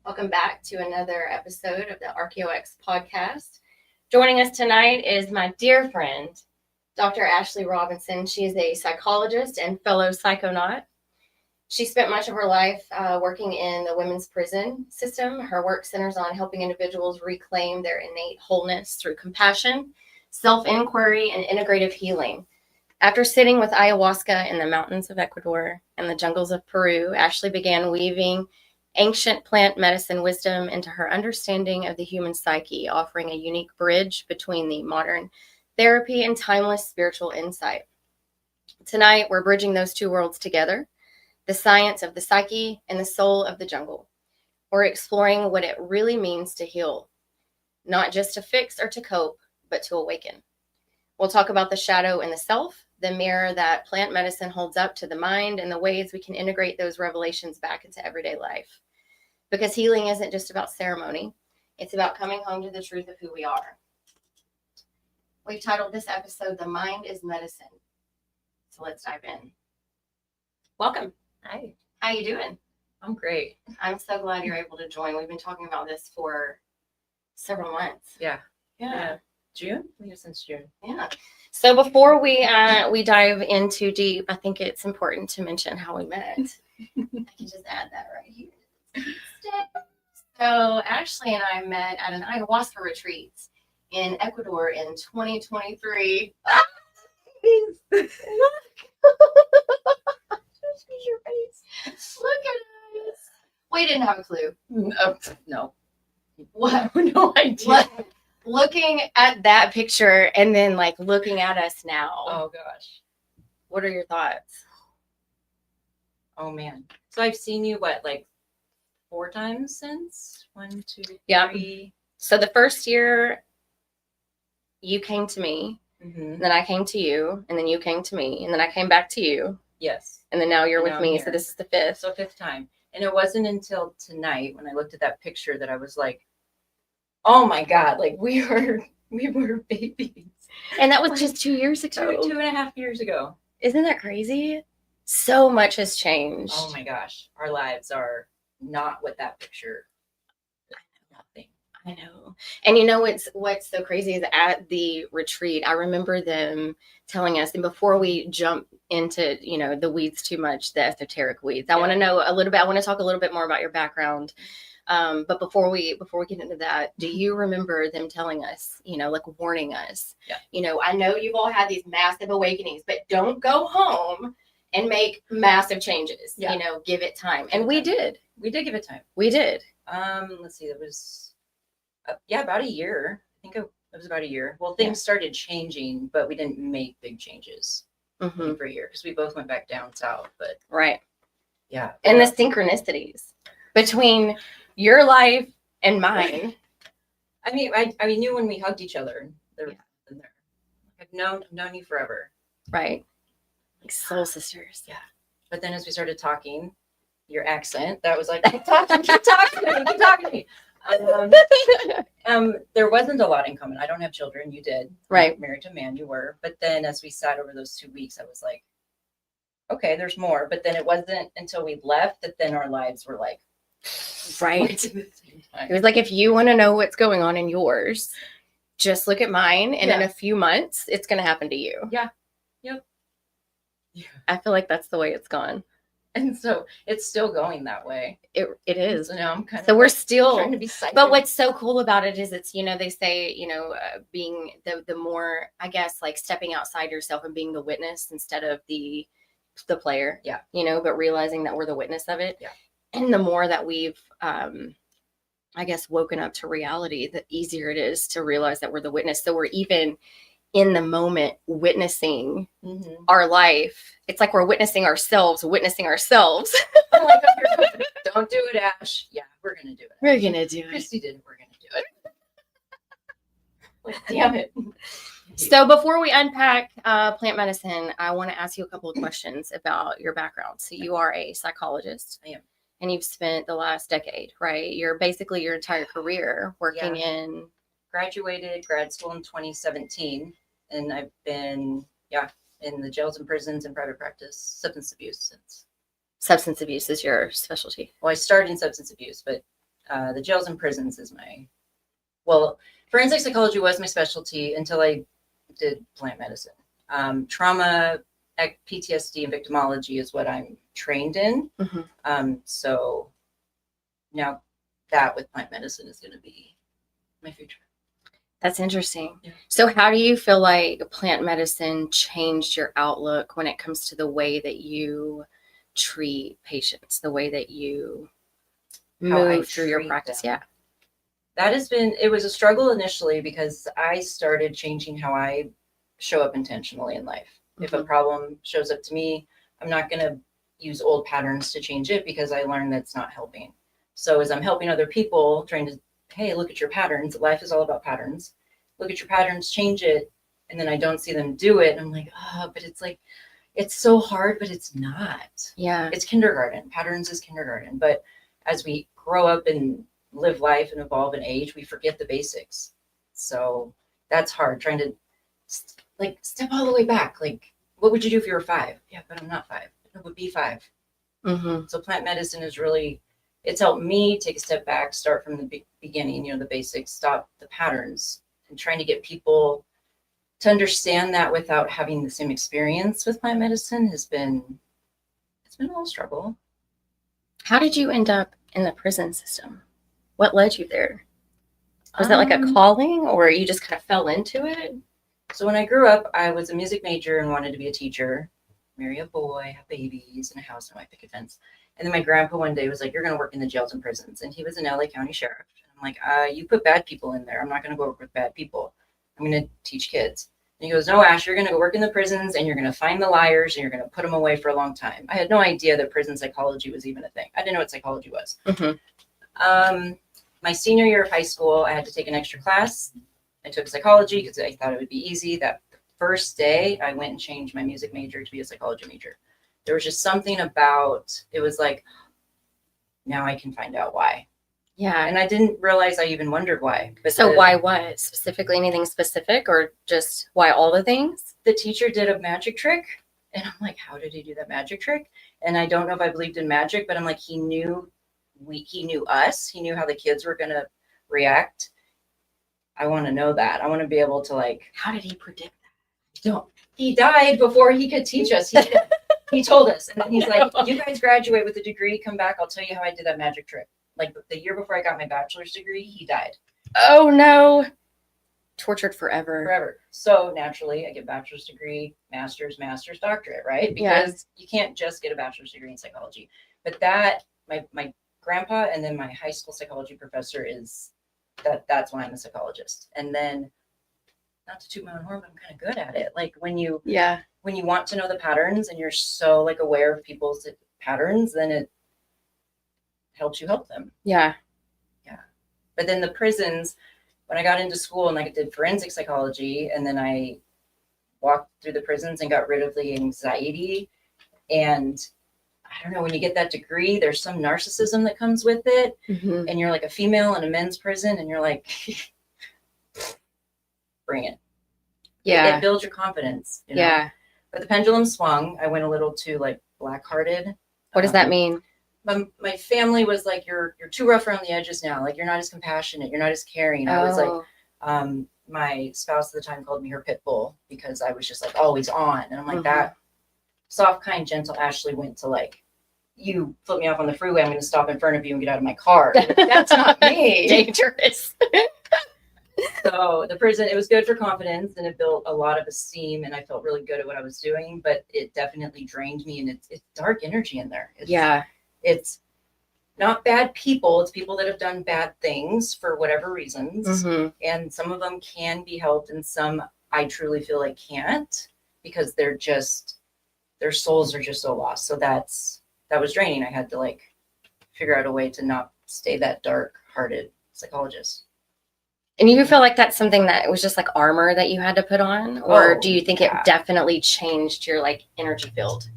Welcome back to another episode of the ArchaeoX podcast. Joining us tonight is my dear friend, Dr. Ashley Robinson. She is a psychologist and fellow psychonaut. She spent much of her life working in the women's prison system. Her work centers on helping individuals reclaim their innate wholeness through compassion, self-inquiry, and integrative healing. After sitting with ayahuasca in the mountains of Ecuador and the jungles of Peru, Ashley began weaving ancient plant medicine wisdom into her understanding of the human psyche, offering a unique bridge between the modern therapy and timeless spiritual insight. Tonight, we're bridging those two worlds together, the science of the psyche and the soul of the jungle. We're exploring what it really means to heal, not just to fix or to cope, but to awaken. We'll talk about the shadow and the self, the mirror that plant medicine holds up to the mind, and the ways we can integrate those revelations back into everyday life. Because healing isn't just about ceremony, it's about coming home to the truth of who we are. We've titled this episode, The Mind is Medicine. So let's dive in. Welcome. Hi. How you doing? I'm great. I'm so glad you're able to join. We've been talking about this for several months. Yeah. June? I think since June. Yeah. So before we dive in too deep, I think it's important to mention how we met. I can just add that right here. So Ashley and I met at an ayahuasca retreat in Ecuador in 2023. Look. Your face. Look at us. We didn't have a clue. No. What? No idea. Looking at that picture and then like looking at us now. Oh gosh. What are your thoughts? Oh man. So I've seen you like 4 times since? 1, 2, 3. Yeah. So the first year you came to me, then I came to you, and then you came to me, and then I came back to you. Yes. And then now you're with me. So this is the 5th. So 5th time. And it wasn't until tonight when I looked at that picture that I was like, oh my God, like we were babies. And that was just 2 years ago. 2.5 years ago. Isn't that crazy? So much has changed. Oh my gosh. Our lives are not what that picture. Nothing. I know. And you know what's so crazy is at the retreat, I remember them telling us, and before we jump into, the weeds too much, the esoteric weeds, I want to know a little bit, I want to talk a little bit more about your background. But before we get into that, do you remember them telling us, like warning us, I know you've all had these massive awakenings, but don't go home and make massive changes, give it time. And we did. We did give it time. We did. Let's see, it was, about a year. I think it was about a year. Well, things started changing, but we didn't make big changes for a year because we both went back down south, but. Right. Yeah. And the synchronicities between your life and mine. I mean, I knew when we hugged each other. There. I've known you forever. Right. Like soul sisters. Yeah. But then as we started talking, your accent, that was like, keep talking to me. There wasn't a lot in common. I don't have children. You did. Right. Married to a man, you were. But then as we sat over those 2 weeks, I was like, okay, there's more. But then it wasn't until we left that then our lives were like, right. It was like, if you want to know what's going on in yours, just look at mine, and in a few months it's going to happen to you. Yeah. Yep. Yeah. I feel like that's the way it's gone, and so it's still going that way. It is. So now I'm kind of we're still trying to be psychic. But what's so cool about it is it's, they say, being the more, I guess, like stepping outside yourself and being the witness instead of the player. Yeah. But realizing that we're the witness of it. Yeah. And the more that we've, I guess, woken up to reality, the easier it is to realize that we're the witness. So we're even in the moment witnessing our life. It's like we're witnessing ourselves. I'm like, don't do it, Ash. Yeah, we're going to do it. We're going to do it. Kristi did it. We're going to do it. Like, damn it. So before we unpack plant medicine, I want to ask you a couple of questions about your background. So you are a psychologist. I am. And you've spent the last decade, right? You're basically your entire career working in. Graduated grad school in 2017. And I've been, in the jails and prisons and private practice, substance abuse since. Substance abuse is your specialty. Well, I started in substance abuse, but The jails and prisons is forensic psychology was my specialty until I did plant medicine. Trauma, PTSD, and victimology is what I'm trained in. So now that with plant medicine is going to be my future. That's interesting. Yeah. So how do you feel like plant medicine changed your outlook when it comes to the way that you treat patients, the way that you move through your practice? Yeah. It was a struggle initially because I started changing how I show up intentionally in life. If a problem shows up to me, I'm not going to use old patterns to change it because I learned that's not helping. So as I'm helping other people, trying to, hey, look at your patterns. Life is all about patterns. Look at your patterns, change it. And then I don't see them do it. And I'm like, but it's like, it's so hard, but it's not. Yeah. It's kindergarten. Patterns is kindergarten. But as we grow up and live life and evolve and age, we forget the basics. So that's hard, trying to step all the way back. Like, what would you do if you were 5? Yeah, but I'm not 5. It would be 5. So plant medicine is really, it's helped me take a step back, start from the beginning, the basics, stop the patterns, and trying to get people to understand that without having the same experience with plant medicine it's been a little struggle. How did you end up in the prison system? What led you there? Was that like a calling, or you just kind of fell into it? So when I grew up, I was a music major and wanted to be a teacher, marry a boy, have babies, and a house and white picket fence. And then my grandpa one day was like, you're going to work in the jails and prisons. And he was an LA County sheriff. And I'm like, you put bad people in there. I'm not going to go work with bad people. I'm going to teach kids. And he goes, no, Ash, you're going to go work in the prisons and you're going to find the liars and you're going to put them away for a long time. I had no idea that prison psychology was even a thing. I didn't know what psychology was. My senior year of high school, I had to take an extra class. I took psychology because I thought it would be easy. That first day, I went and changed my music major to be a psychology major. There was just something about, it was like, now I can find out why. Yeah. And I didn't realize I even wondered why. But so why what? Specifically anything specific, or just why all the things? The teacher did a magic trick. And I'm like, how did he do that magic trick? And I don't know if I believed in magic, but I'm like, he knew us. He knew how the kids were going to react. I want to know that. I want to be able to how did he predict that? He died before he could teach us. He told us. And then he's like, you guys graduate with a degree, come back. I'll tell you how I did that magic trick. Like the year before I got my bachelor's degree, he died. Oh no. Tortured forever. So naturally I get bachelor's degree, master's, doctorate, right? Because you can't just get a bachelor's degree in psychology. But that, my grandpa and then my high school psychology professor that's why I'm a psychologist. And then, not to toot my own horn, but I'm kind of good at it. Like when you want to know the patterns and you're so aware of people's patterns, then it helps you help them. Yeah. But then the prisons, when I got into school and I did forensic psychology, and then I walked through the prisons and got rid of the anxiety. And I don't know, when you get that degree, there's some narcissism that comes with it. And you're like a female in a men's prison and you're like, bring it. It builds your confidence. Yeah. But the pendulum swung. I went a little too black-hearted. What does that mean? My family was like, you're too rough around the edges now. Like, you're not as compassionate. You're not as caring. I was like, my spouse at the time called me her pit bull because I was just always on. And I'm like, that soft, kind, gentle Ashley went to you flip me off on the freeway, I'm going to stop in front of you and get out of my car. That's not me. Dangerous. So the prison, it was good for confidence and it built a lot of esteem and I felt really good at what I was doing, but it definitely drained me and it's dark energy in there. It's not bad people. It's people that have done bad things for whatever reasons. And some of them can be helped and some I truly feel like can't because their souls are just so lost. So that was draining. I had to figure out a way to not stay that dark-hearted psychologist. And you feel like that's something that was just armor that you had to put on? Or do you think it definitely changed your energy field?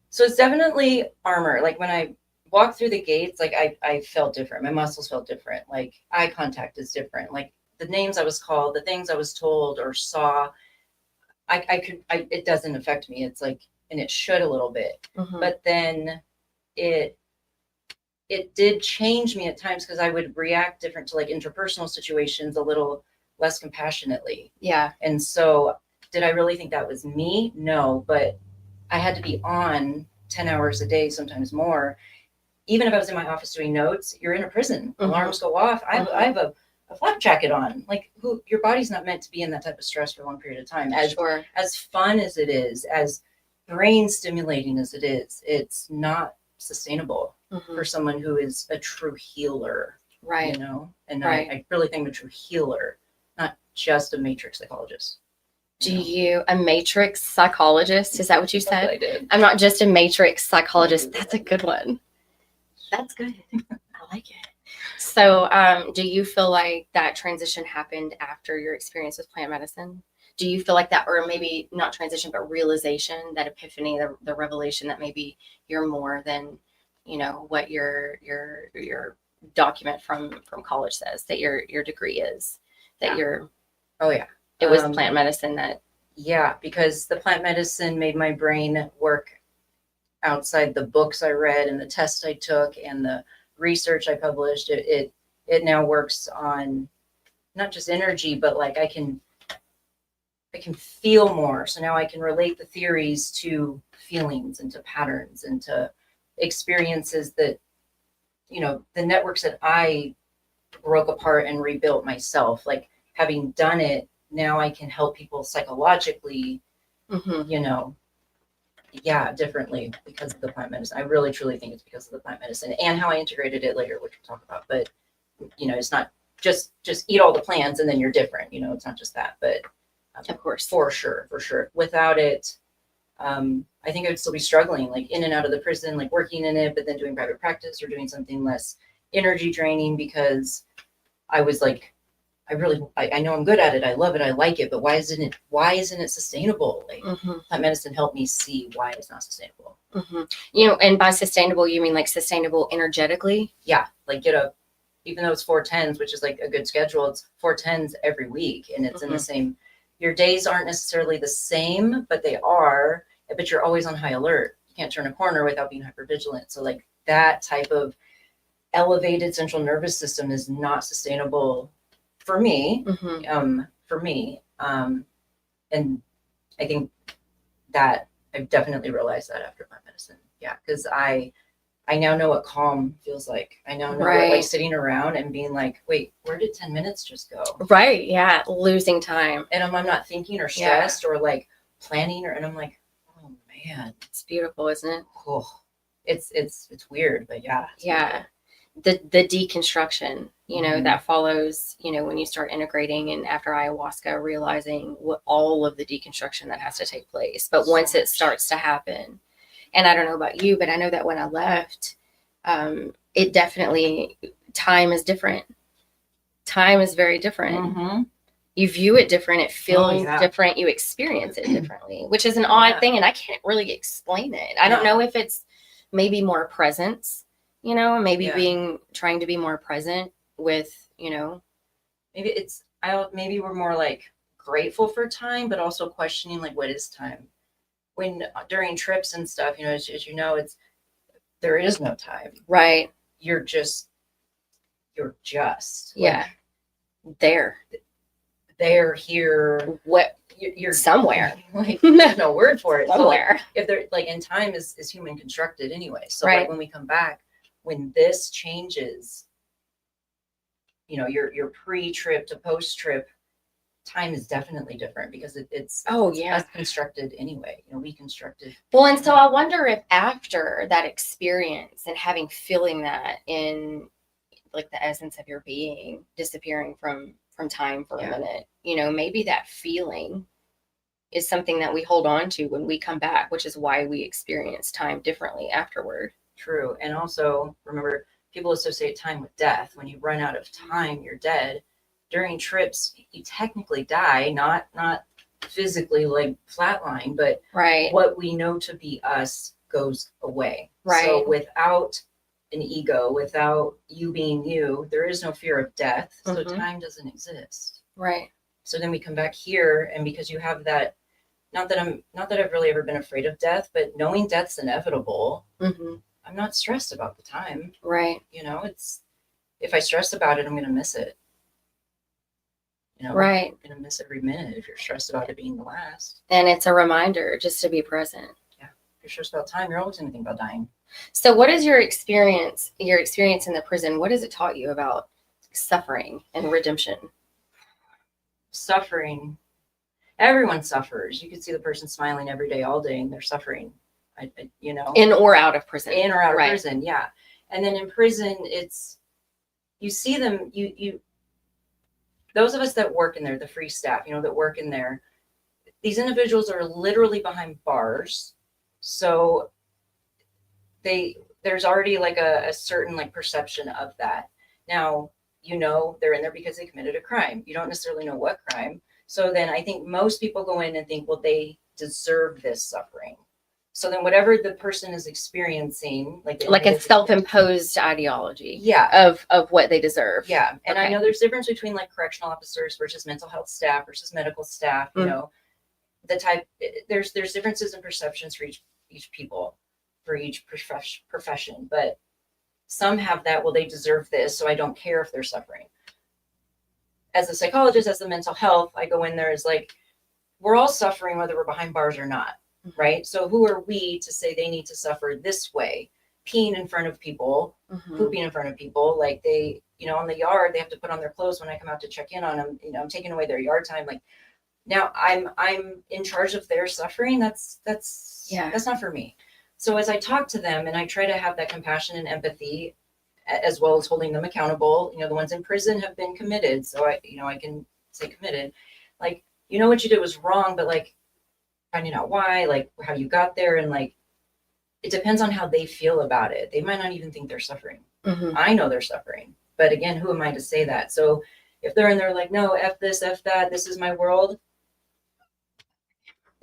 So it's definitely armor. When I walked through the gates, I felt different. My muscles felt different. Eye contact is different. The names I was called, the things I was told or saw, it doesn't affect me. It's and it should a little bit. But then it did change me at times because I would react different to like interpersonal situations a little less compassionately. Yeah. And so did I really think that was me? No, but I had to be on 10 hours a day, sometimes more. Even if I was in my office doing notes, you're in a prison. Alarms go off. I have a flak jacket on. Like, your body's not meant to be in that type of stress for a long period of time. As fun as it is, as brain stimulating as it is, it's not sustainable for someone who is a true healer. Right. You know? And I really think I'm a true healer, not just a matrix psychologist. A matrix psychologist? Is that what you said? I did. I'm not just a matrix psychologist. That's a good one. That's good. I like it. So, do you feel like that transition happened after your experience with plant medicine? Do you feel like that, or maybe not transition, but realization, that epiphany, the revelation that maybe you're more than, what your document from college says, that your degree is, that you're. Oh yeah. It was plant medicine that. Yeah, because the plant medicine made my brain work outside the books I read and the tests I took and the research I published. It now works on not just energy, but like I can feel more. So now I can relate the theories to feelings and to patterns and to experiences that, the networks that I broke apart and rebuilt myself. Like, having done it, now I can help people psychologically, differently because of the plant medicine. I really truly think it's because of the plant medicine and how I integrated it later, which we'll talk about. But it's not just eat all the plants and then you're different. It's not just that. But of course, for sure. Without it, I think I would still be struggling, like in and out of the prison, like working in it, but then doing private practice or doing something less energy draining, because I was like, I know I'm good at it. I love it. I like it. But why isn't it sustainable? Like, plant medicine helped me see why it's not sustainable. And by sustainable, you mean like sustainable energetically? Yeah. Like, get up, even though it's 410s, which is like a good schedule, it's 410s every week. And it's in the same, your days aren't necessarily the same, but you're always on high alert. You can't turn a corner without being hypervigilant. So like that type of elevated central nervous system is not sustainable for me, and I think that I've definitely realized that after plant medicine. Yeah, because I now know what calm feels like. I now know what, like, sitting around and being like, wait, where did 10 minutes just go? Right. Yeah, losing time. And I'm not thinking or stressed or like planning, and I'm like, oh man, it's beautiful, isn't it? Oh, it's weird, but yeah. Yeah. The deconstruction, that follows, when you start integrating, and after ayahuasca, realizing what all of the deconstruction that has to take place. But once it starts to happen, and I don't know about you, but I know that when I left, it definitely, time is different. Time is very different. You view it different. It feels different. You experience it differently, which is an odd thing. And I can't really explain it. I don't know if it's maybe more presence, maybe trying to be more present with, maybe we're more like grateful for time, but also questioning like, what is time? When during trips and stuff, as there is no time. Right. You're just like, there, here, what you're somewhere. Like, there's no word for it. Somewhere. So, like, if they're like, and time is human constructed anyway. So like when we come back, when this changes, your pre-trip to post-trip, time is definitely different because it's constructed anyway. We constructed. Well, and so I wonder if after that experience and feeling that in like the essence of your being disappearing from time for a minute, maybe that feeling is something that we hold on to when we come back, which is why we experience time differently afterward. True. And also remember, people associate time with death. When you run out of time, you're dead. During trips, you technically die, not physically like flatline, but what we know to be us goes away. Right. So without an ego, without you being you, there is no fear of death. So time doesn't exist. Right. So then we come back here, and because you have that, not that I've really ever been afraid of death, but knowing death's inevitable, I'm not stressed about the time. Right. You know, it's, if I stress about it, I'm going to miss it. You know, Right. you're going to miss every minute if you're stressed about it being the last. And it's a reminder just to be present. Yeah. If you're stressed about time, you're always going to think about dying. So what is your experience in the prison? What has it taught you about suffering and redemption? Suffering. Everyone suffers. You can see the person smiling every day, all day, and they're suffering. You know, In or out of prison. In or out of right. prison, yeah. And then in prison, it's, you see them, you those of us that work in there, the free staff, you know, that work in there, these individuals are literally behind bars. So there's already like a certain like perception of that. Now, you know, they're in there because they committed a crime. You don't necessarily know what crime. So then I think most people go in and think, well, they deserve this suffering. So then whatever the person is experiencing, like a self-imposed ideology, yeah, of what they deserve. Yeah. And I know there's difference between like correctional officers versus mental health staff versus medical staff, you know, the type, there's differences in perceptions for each people, for each profession, but some have that, well, they deserve this, so I don't care if they're suffering. As a psychologist, as the mental health, I go in there as like, we're all suffering whether we're behind bars or not. Right? So who are we to say they need to suffer this way? Peeing in front of people, pooping in front of people, like they, you know, on the yard, they have to put on their clothes when I come out to check in on them. You know, I'm taking away their yard time. Like now I'm in charge of their suffering. That's not for me. So as I talk to them and I try to have that compassion and empathy, as well as holding them accountable, you know, the ones in prison have been committed. So I can say committed, like, you know, what you did was wrong, but like, finding out why, like how you got there, and like it depends on how they feel about it. They might not even think they're suffering. I know they're suffering, but again, who am I to say that? So if they're in there like, no, F this, F that, this is my world,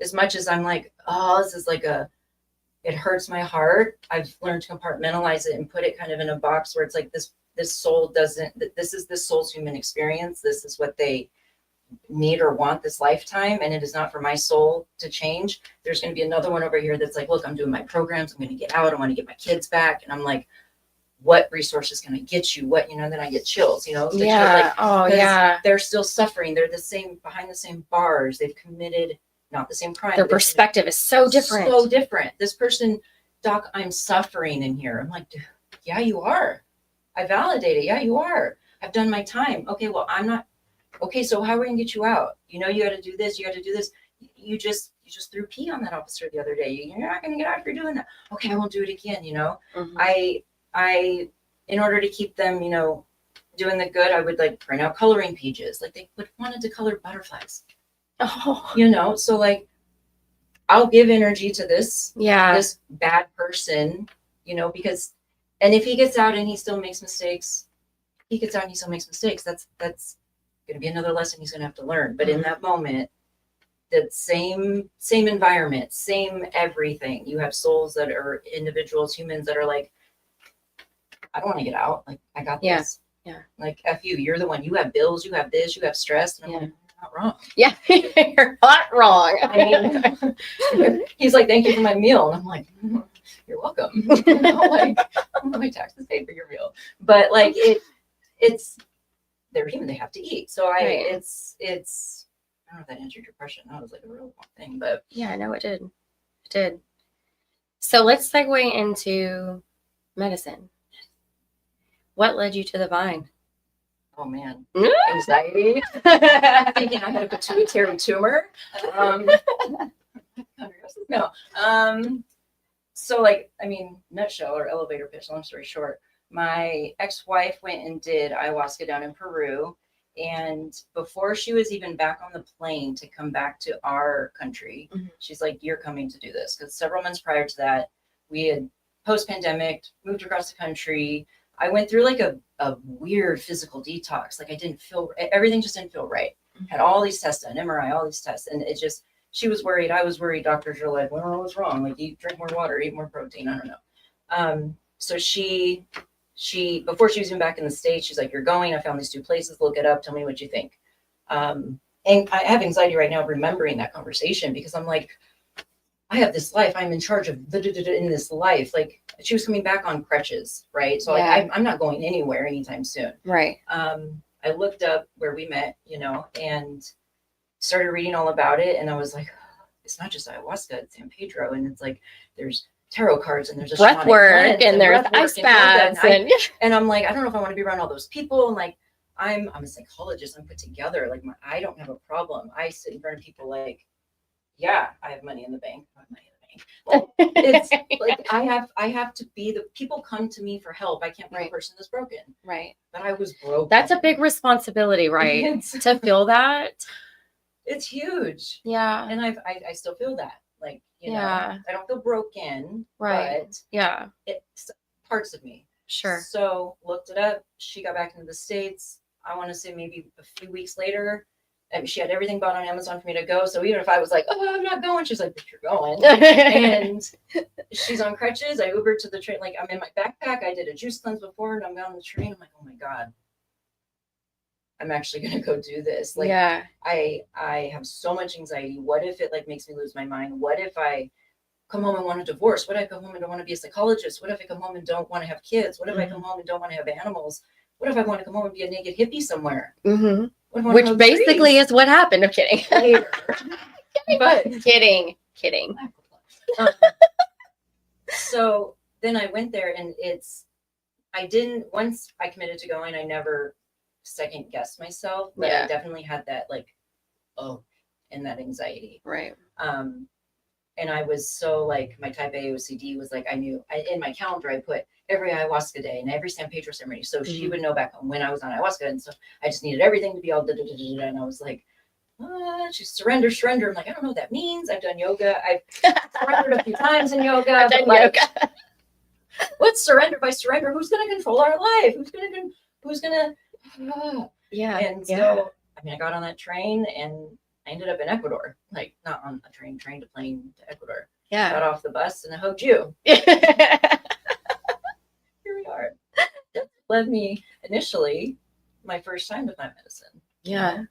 as much as I'm like, oh, this is like it hurts my heart, I've learned to compartmentalize it and put it kind of in a box where it's like this soul doesn't, this is this soul's human experience, this is what they need or want this lifetime, and it is not for my soul to change. There's going to be another one over here that's like, look, I'm doing my programs, I'm going to get out, I want to get my kids back, and I'm like, what resources can I get you? What, you know, then I get chills, you know. Yeah. Like, they're still suffering, they're the same, behind the same bars, they've committed not the same crime, their perspective is so different. This person, doc, I'm suffering in here. I'm like, dude, yeah, you are. I validate it. Yeah, you are. I've done my time. Okay, well, I'm not. Okay, so how are we gonna get you out? You know, you got to do this. You got to do this. You just threw pee on that officer the other day. You're not gonna get out if you're doing that. Okay, I won't do it again. You know, I, in order to keep them, you know, doing the good, I would like print out coloring pages. Like they wanted to color butterflies. Oh, you know, so like, I'll give energy to this bad person, you know, because, and if he gets out and he still makes mistakes, that's going to be another lesson he's going to have to learn. But in that moment, that same environment, same everything, you have souls that are individuals, humans that are like, I don't want to get out. Like, I got this. Yeah. Like, F you, you're the one, you have bills, you have this, you have stress. And I'm like, not wrong. Yeah, you're not wrong. I mean, he's like, thank you for my meal. And I'm like, you're welcome. You know, like, my taxes paid for your meal. But like, it's, they're human, they have to eat. So it's, I don't know if that answered your question. That was like a real long thing, but. Yeah, no, it did. It did. So let's segue into medicine. What led you to the vine? Oh man, anxiety. Thinking I had a pituitary tumor. No. So like, I mean, nutshell or elevator pitch, long story short, my ex-wife went and did ayahuasca down in Peru. And before she was even back on the plane to come back to our country, she's like, you're coming to do this. Because several months prior to that, we had post-pandemic moved across the country. I went through like a weird physical detox. Like everything just didn't feel right. Had all these tests done, MRI, all these tests. And it just, she was worried. I was worried. Doctors were like, well, what's wrong? Like, drink more water, eat more protein. I don't know. So she, before she was even back in the States, she's like, you're going, I found these 2 places, look it up. Tell me what you think. And I have anxiety right now remembering that conversation because I'm like, I have this life. I'm in charge of in this life. Like she was coming back on crutches, right? So like I'm not going anywhere anytime soon. Right. I looked up where we met, and started reading all about it, and I was like, it's not just ayahuasca, it's San Pedro, and it's like there's tarot cards and there's a breath work and there's ice baths and I'm like, I don't know if I want to be around all those people. And like I'm a psychologist. I'm put together. Like I don't have a problem. I sit in front of people like, yeah, I have money in the bank. I have money in the bank. Well, it's like I have to be the people come to me for help. I can't be the person that's broken. Right. But I was broken. That's a big responsibility, right? To feel that. It's huge. Yeah. And I still feel that. Like, I don't feel broken. Right. But it's parts of me. Sure. So looked it up. She got back into the States. I want to say maybe a few weeks later. And she had everything bought on Amazon for me to go. So even if I was like, oh, I'm not going, she's like, but you're going. And she's on crutches. I Ubered to the train. Like I'm in my backpack. I did a juice cleanse before and I'm on the train. I'm like, oh my God, I'm actually going to go do this. Like I have so much anxiety. What if it like makes me lose my mind? What if I come home and want a divorce? What if I come home and don't want to be a psychologist? What if I come home and don't want to have kids? What if I come home and don't want to have animals? What if I want to come home and be a naked hippie somewhere? Mm-hmm. Which basically is what happened. I'm kidding. Later. But kidding. So then I went there and once I committed to going, I never second guessed myself, but I definitely had that and that anxiety. Right. And I was so like, my type A OCD was like, in my calendar, I put every ayahuasca day and every San Pedro ceremony. So she would know back when I was on ayahuasca and stuff. I just needed everything to be all and I was like, just surrender. I'm like, I don't know what that means. I've done yoga. I've surrendered a few times in yoga. I've done yoga. What's surrender? By surrender, who's going to control our life? Who's going to yeah. And so I got on that train and I ended up in Ecuador, like not on a train to plane to Ecuador. Yeah. Got off the bus and I hugged you. Here we are. That led me initially my first time to plant medicine. Yeah.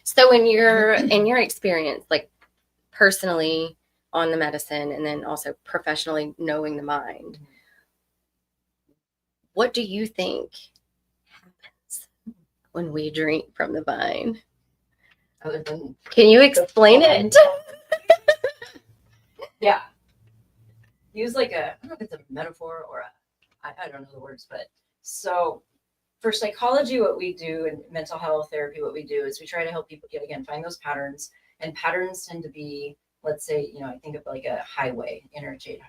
So in your experience, like personally on the medicine and then also professionally knowing the mind, what do you think happens when we drink from the vine? Other than can you explain it? Yeah. Use like I don't know if it's a metaphor or I don't know the words, but so for psychology, what we do and mental health therapy, what we do is we try to help people find those patterns, and patterns tend to be, let's say, I think of like a highway, interstate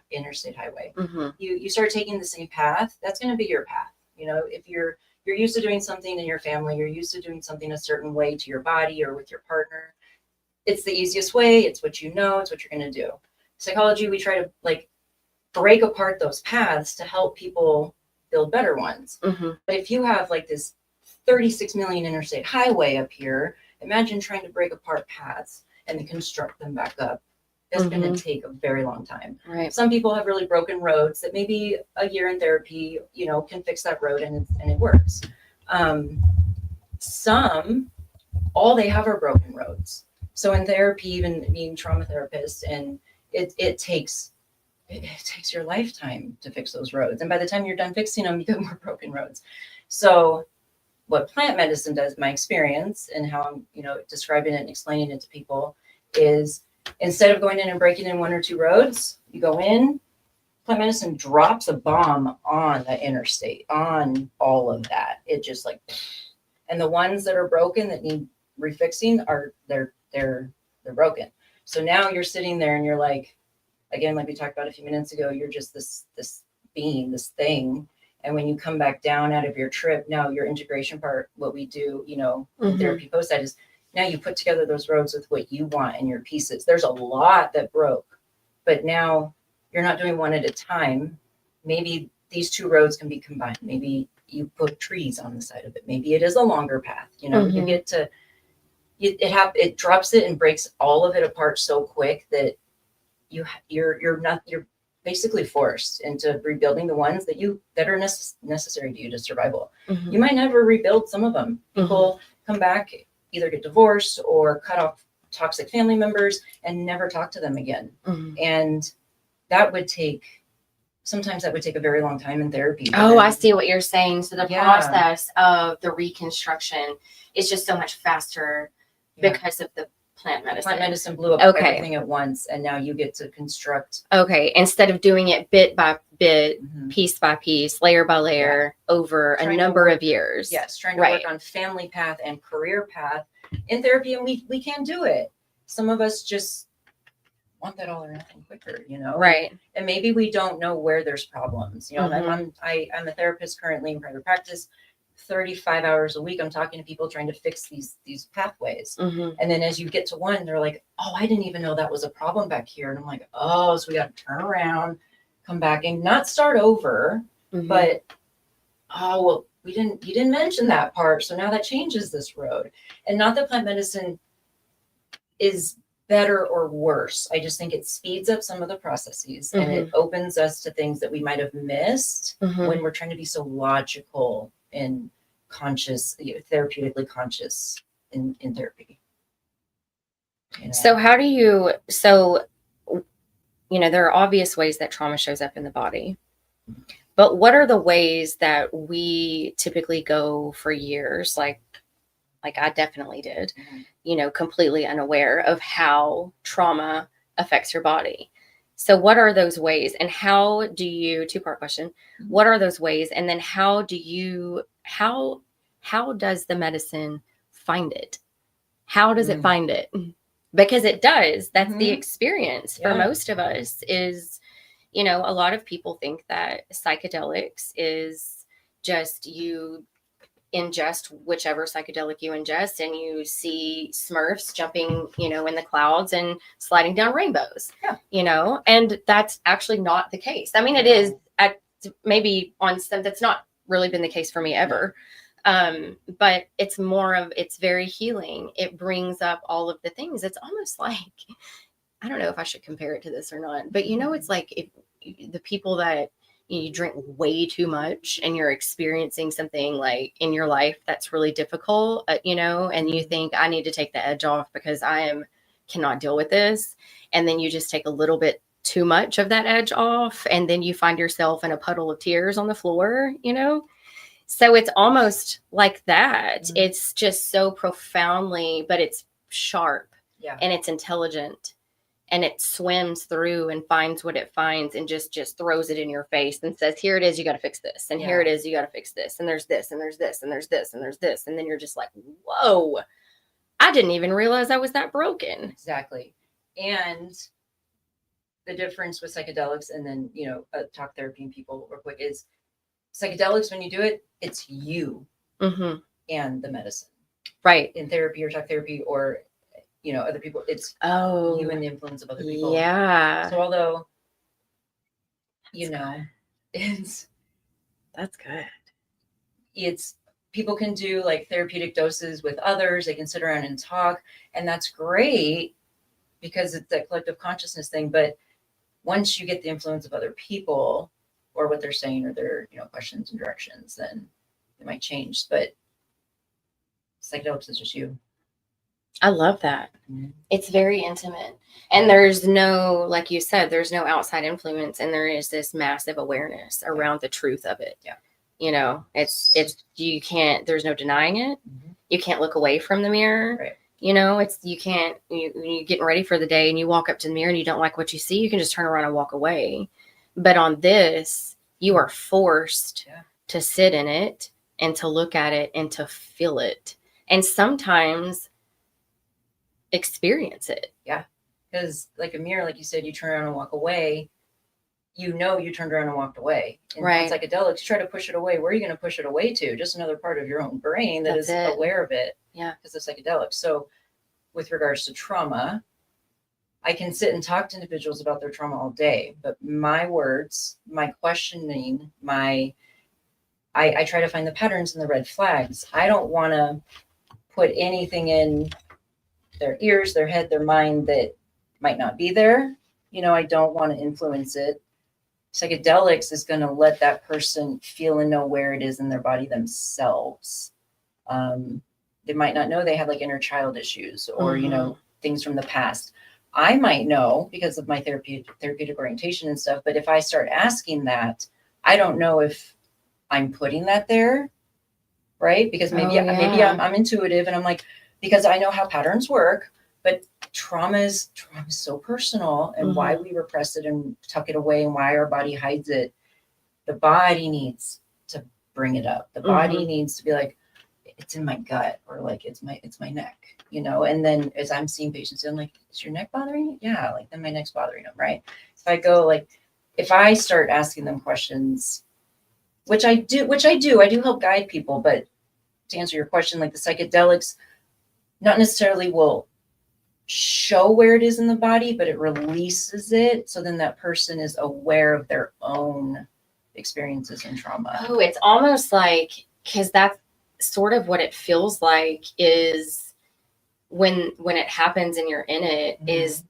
highway. Mm-hmm. You start taking the same path, that's going to be your path. If you're used to doing something in your family, you're used to doing something a certain way to your body or with your partner. It's the easiest way. It's what it's what you're going to do. Psychology, we try to like break apart those paths to help people build better ones. Mm-hmm. But if you have like this 36 million interstate highway up here, imagine trying to break apart paths and then construct them back up. That's going to take a very long time. Right. Some people have really broken roads that maybe a year in therapy, can fix that road and it works. Some, all they have are broken roads. So in therapy, even being trauma therapist, and it takes your lifetime to fix those roads. And by the time you're done fixing them, you got more broken roads. So what plant medicine does, my experience and how I'm, describing it and explaining it to people is, instead of going in and breaking in one or two roads, you go in, plant medicine drops a bomb on the interstate, on all of that. It just like, and the ones that are broken that need refixing they're broken. So now you're sitting there and you're like, again, like we talked about a few minutes ago, you're just this being, this thing. And when you come back down out of your trip, now your integration part, what we do, in therapy post-side is, now you put together those roads with what you want and your pieces. There's a lot that broke, but now you're not doing one at a time. Maybe these two roads can be combined. Maybe you put trees on the side of it. Maybe it is a longer path. You get to, it drops it and breaks all of it apart so quick that you're basically forced into rebuilding the ones that are necessary to you to survival. You might never rebuild some of them. People come back, either get divorced or cut off toxic family members and never talk to them again. Mhm. And sometimes that would take a very long time in therapy. Oh, I see what you're saying. So the Yeah. process of the reconstruction is just so much faster because of the plant medicine. Plant medicine blew up Okay. everything at once, and now you get to construct. Okay, instead of doing it bit by bit, Mhm. piece by piece, layer by layer, over a Trying to number work- of years. Yes, trying to Right. work on family path and career path in therapy, and we can do it. Some of us just want that all or nothing quicker, you know? Right. And maybe we don't know where there's problems. You know, Mhm. I'm a therapist currently in private practice, 35 hours a week. I'm talking to people trying to fix these pathways. Mhm. And then as you get to one, they're like, oh, I didn't even know that was a problem back here. And I'm like, oh, so we got to turn around, come back and not start over, Mhm. but, oh, well, you didn't mention that part. So now that changes this road. And not that plant medicine is better or worse. I just think it speeds up some of the processes and it opens us to things that we might have missed Mhm. when we're trying to be so logical and conscious, therapeutically conscious in therapy. You know? So there are obvious ways that trauma shows up in the body, but what are the ways that we typically go for years, like I definitely did, completely unaware of how trauma affects your body? So what are those ways, and how do you, two-part question, what are those ways, and then how does the medicine find it? How does it find it? Because it does. That's the experience for most of us is, a lot of people think that psychedelics is just you ingest whichever psychedelic you ingest and you see Smurfs jumping, in the clouds and sliding down rainbows, and that's actually not the case. I mean, it is maybe on some, that's not really been the case for me ever. But it's very healing. It brings up all of the things. It's almost like, I don't know if I should compare it to this or not, but it's like if the people that you drink way too much and you're experiencing something like in your life that's really difficult, and you think I need to take the edge off because cannot deal with this. And then you just take a little bit too much of that edge off. And then you find yourself in a puddle of tears on the floor, So it's almost like that. It's just so profoundly, but it's sharp and it's intelligent. And it swims through and finds what it finds and just throws it in your face and says, here it is, you got to fix this. And here it is, you got to fix this. And there's this, and there's this, and there's this, and there's this. And then you're just like, whoa, I didn't even realize I was that broken. Exactly. And the difference with psychedelics and then, talk therapy and people real quick is psychedelics, when you do it, it's you and the medicine. Right. In therapy or talk therapy or other people, it's you and the influence of other people. Yeah. So although, that's good. It's people can do like therapeutic doses with others. They can sit around and talk, and that's great because it's that collective consciousness thing. But once you get the influence of other people or what they're saying or their, questions and directions, then it might change. But psychedelics is just you. I love that. It's very intimate. And there's no, like you said, there's no outside influence. And there is this massive awareness around the truth of it. Yeah. You can't, there's no denying it. You can't look away from the mirror. Right. You're getting ready for the day and you walk up to the mirror and you don't like what you see. You can just turn around and walk away. But on this, you are forced to sit in it and to look at it and to feel it. And sometimes experience it. Yeah. Because like a mirror, like you said, you turn around and walk away. You turned around and walked away. And right. Psychedelics, you try to push it away. Where are you going to push it away to? Just another part of your own brain that is aware of it. Yeah. Because of psychedelics. So with regards to trauma, I can sit and talk to individuals about their trauma all day, but my words, my questioning, I try to find the patterns and the red flags. I don't want to put anything in their ears, their head, their mind that might not be there. I don't want to influence it. Psychedelics is going to let that person feel and know where it is in their body themselves. They might not know they have like inner child issues or, things from the past. I might know because of my therapeutic orientation and stuff, but if I start asking that, I don't know if I'm putting that there, right? Because maybe I'm intuitive and I'm like, because I know how patterns work, but trauma is so personal, and why we repress it and tuck it away and why our body hides it. The body needs to bring it up. The body needs to be like, it's in my gut, or like it's my neck, you know. And then as I'm seeing patients, I'm like, is your neck bothering you? Yeah, like then my neck's bothering them, right? If I start asking them questions, which I do help guide people, but to answer your question, like the psychedelics not necessarily will show where it is in the body, but it releases it, so then that person is aware of their own experiences and trauma. Oh, it's almost like, because that's sort of what it feels like is when it happens and you're in it, is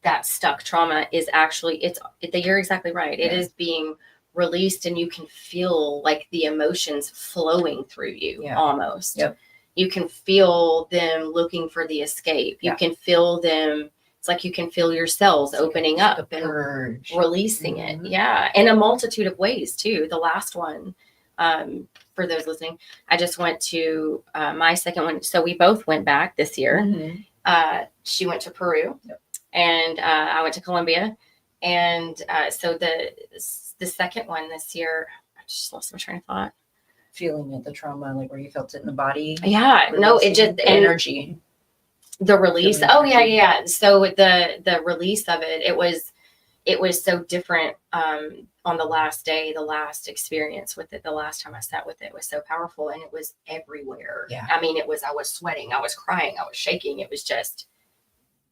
that stuck trauma is actually, you're exactly right. It is being released, and you can feel like the emotions flowing through you almost. Yep. You can feel them looking for the escape. You can feel them. It's like you can feel your cells opening up and releasing it. Yeah. In a multitude of ways too. The last one, for those listening, I just went to my second one. So we both went back this year. She went to Peru and I went to Colombia. And so the second one this year, I just lost my train of thought. Feeling it, the trauma, like where you felt it in the body. Yeah, no, it just the energy, the release. Oh yeah. So the release of it, it was so different. On the last day, the last experience with it, the last time I sat with it was so powerful, and it was everywhere. Yeah. I mean, I was sweating, I was crying, I was shaking. It was just,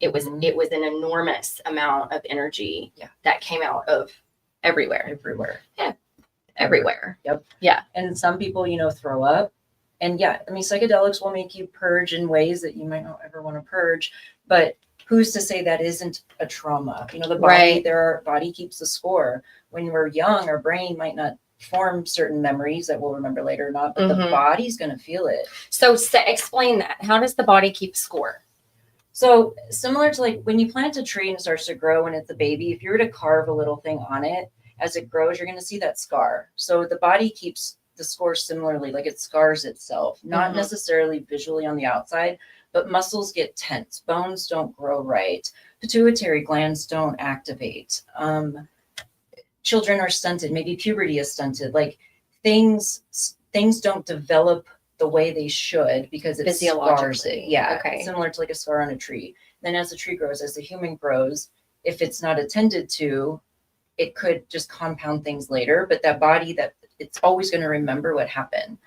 it was an enormous amount of energy that came out of everywhere. Yeah. Everywhere. Yep. Yeah. And some people, throw up. And I mean, psychedelics will make you purge in ways that you might not ever want to purge. But who's to say that isn't a trauma? The body, our body keeps the score. When we're young, our brain might not form certain memories that we'll remember later or not, but the body's going to feel it. So explain that. How does the body keep score? So similar to like when you plant a tree and it starts to grow when it's a baby, if you were to carve a little thing on it, as it grows, you're going to see that scar. So the body keeps the score similarly, like it scars itself, not necessarily visually on the outside, but muscles get tense, bones don't grow right, pituitary glands don't activate, children are stunted, maybe puberty is stunted, like things don't develop the way they should because it scars it. Yeah, okay. Similar to like a scar on a tree. Then as the tree grows, as the human grows, if it's not attended to, it could just compound things later, but that body, that it's always going to remember what happened.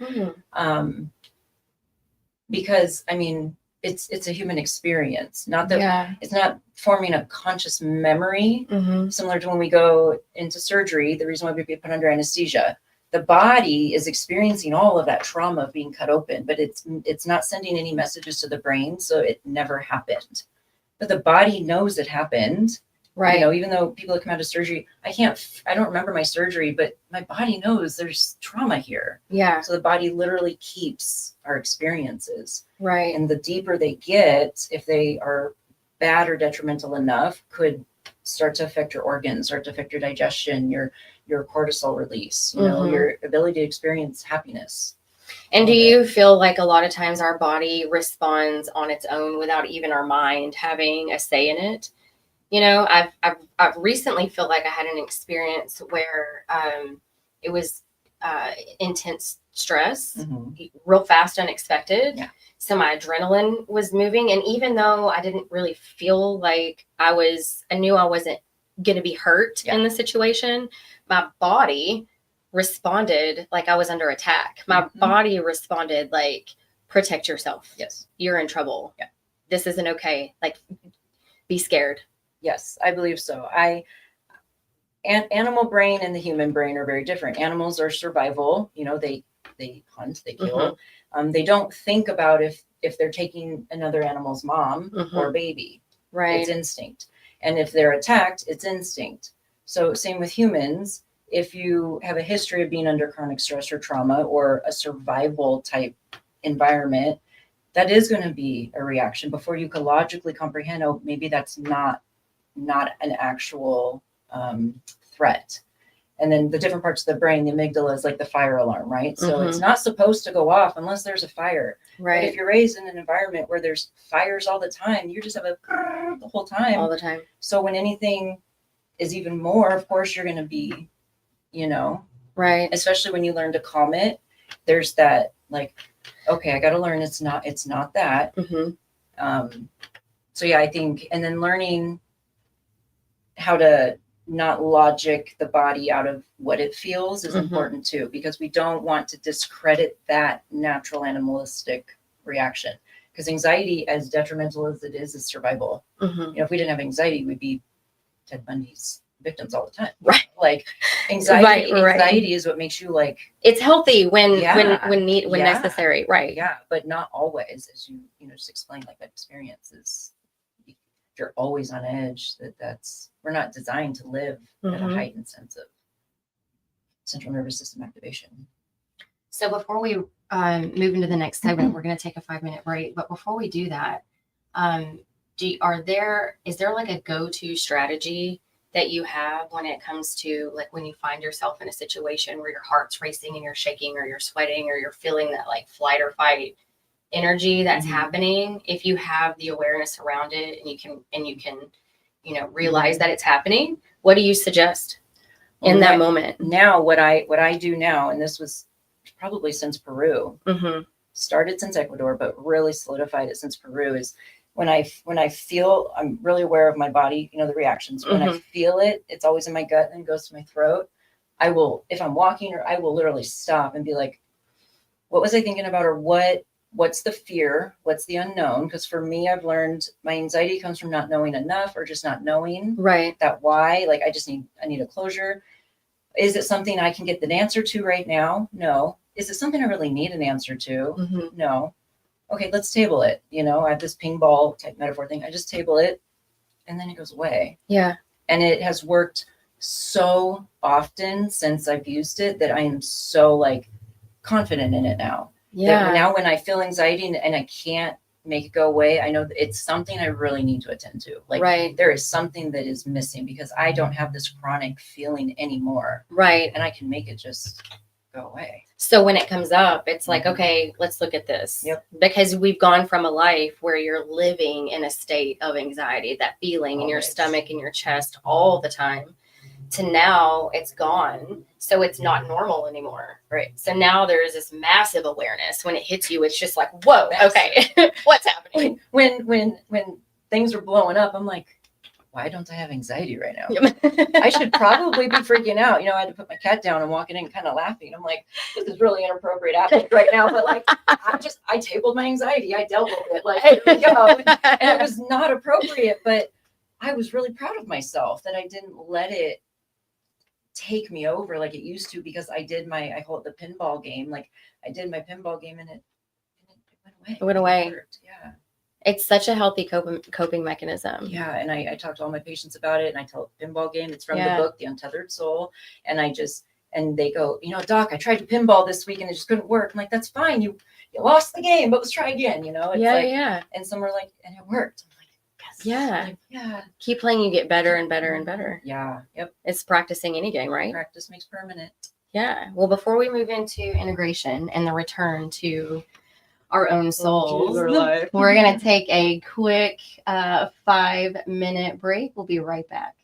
Because I mean, it's a human experience, not that it's not forming a conscious memory. Similar to when we go into surgery, the reason why we get put under anesthesia, the body is experiencing all of that trauma of being cut open, but it's not sending any messages to the brain. So it never happened, but the body knows it happened. Right. Even though people that come out of surgery, I don't remember my surgery, but my body knows there's trauma here. Yeah. So the body literally keeps our experiences. Right. And the deeper they get, if they are bad or detrimental enough, could start to affect your organs, start to affect your digestion, your cortisol release, your ability to experience happiness. And do you feel like a lot of times our body responds on its own without even our mind having a say in it? I've recently felt like I had an experience where it was intense stress, real fast, unexpected. Yeah. So my adrenaline was moving. And even though I didn't really feel like I knew I wasn't going to be hurt in the situation, my body responded like I was under attack. My body responded like, protect yourself. Yes. You're in trouble. Yeah. This isn't okay. Like, be scared. Yes, I believe so. Animal brain and the human brain are very different. Animals are survival. They hunt, they kill. They don't think about if they're taking another animal's mom or baby. Right. It's instinct. And if they're attacked, it's instinct. So same with humans. If you have a history of being under chronic stress or trauma or a survival type environment, that is going to be a reaction before you can logically comprehend, oh, maybe that's not an actual threat. And then the different parts of the brain, the amygdala is like the fire alarm, right? So it's not supposed to go off unless there's a fire. Right. But if you're raised in an environment where there's fires all the time, you just have a the whole time. All the time. So when anything is even more, of course, you're going to be, right. Especially when you learn to calm it. There's that like, okay, I got to learn it's not that. So yeah, I think, and then learning how to not logic the body out of what it feels is important too, because we don't want to discredit that natural animalistic reaction, because anxiety, as detrimental as it is survival. If we didn't have anxiety, we'd be Ted Bundy's victims all the time. Right. Like anxiety is what makes you like, it's healthy when necessary. Right. Yeah. But not always, as you just explained, like that experience is, you're always on edge. We're not designed to live at a heightened sense of central nervous system activation. So before we move into the next segment, we're going to take a 5-minute break. But before we do that, is there like a go-to strategy that you have when it comes to like when you find yourself in a situation where your heart's racing and you're shaking or you're sweating or you're feeling that like flight or fight energy that's happening? If you have the awareness around it and you can realize that it's happening, what do you suggest in that moment? Now what I do now, and this was probably since Peru, started since Ecuador, but really solidified it since Peru, is when I feel, I'm really aware of my body, the reactions. When I feel it, it's always in my gut and goes to my throat. I will, if I'm walking, or I will literally stop and be like, what was I thinking about? Or what's the fear? What's the unknown? Because for me, I've learned my anxiety comes from not knowing enough, or just not knowing that why. Like I need a closure. Is it something I can get the answer to right now? No. Is it something I really need an answer to? No. Okay, let's table it. I have this ping ball type metaphor thing. I just table it and then it goes away. Yeah. And it has worked so often since I've used it that I am so like confident in it now. Yeah. Now when I feel anxiety and I can't make it go away, I know that it's something I really need to attend to. Like there is something that is missing, because I don't have this chronic feeling anymore. Right. And I can make it just go away. So when it comes up, it's like, okay, let's look at this. Yep. Because we've gone from a life where you're living in a state of anxiety, that feeling in your stomach, in your chest all the time, to now it's gone. So it's not normal anymore. Right. So now there is this massive awareness. When it hits you, it's just like, whoa, okay, what's happening? When things are blowing up, I'm like, why don't I have anxiety right now? I should probably be freaking out. I had to put my cat down and walking in kind of laughing. I'm like, this is really inappropriate happening right now. But like, I tabled my anxiety. I dealt with it. Like, here we go. And it was not appropriate, but I was really proud of myself that I didn't let it take me over like it used to, because I call it the pinball game. Like I did my pinball game and it went away. It went away. Yeah. It's such a healthy coping mechanism. Yeah. And I talk to all my patients about it, and I tell a pinball game. It's from the book, The Untethered Soul. And and they go, Doc, I tried to pinball this week and it just couldn't work. I'm like, that's fine. You lost the game, but let's try again. It's And some are like, and it worked. I'm like, yes. Yeah. Like, yeah. Keep playing, you get better and better and better. Yeah. Yep. It's practicing any game, right? Practice makes permanent. Yeah. Well, before we move into integration and the return to our own souls, we're going to take a quick 5-minute break. We'll be right back.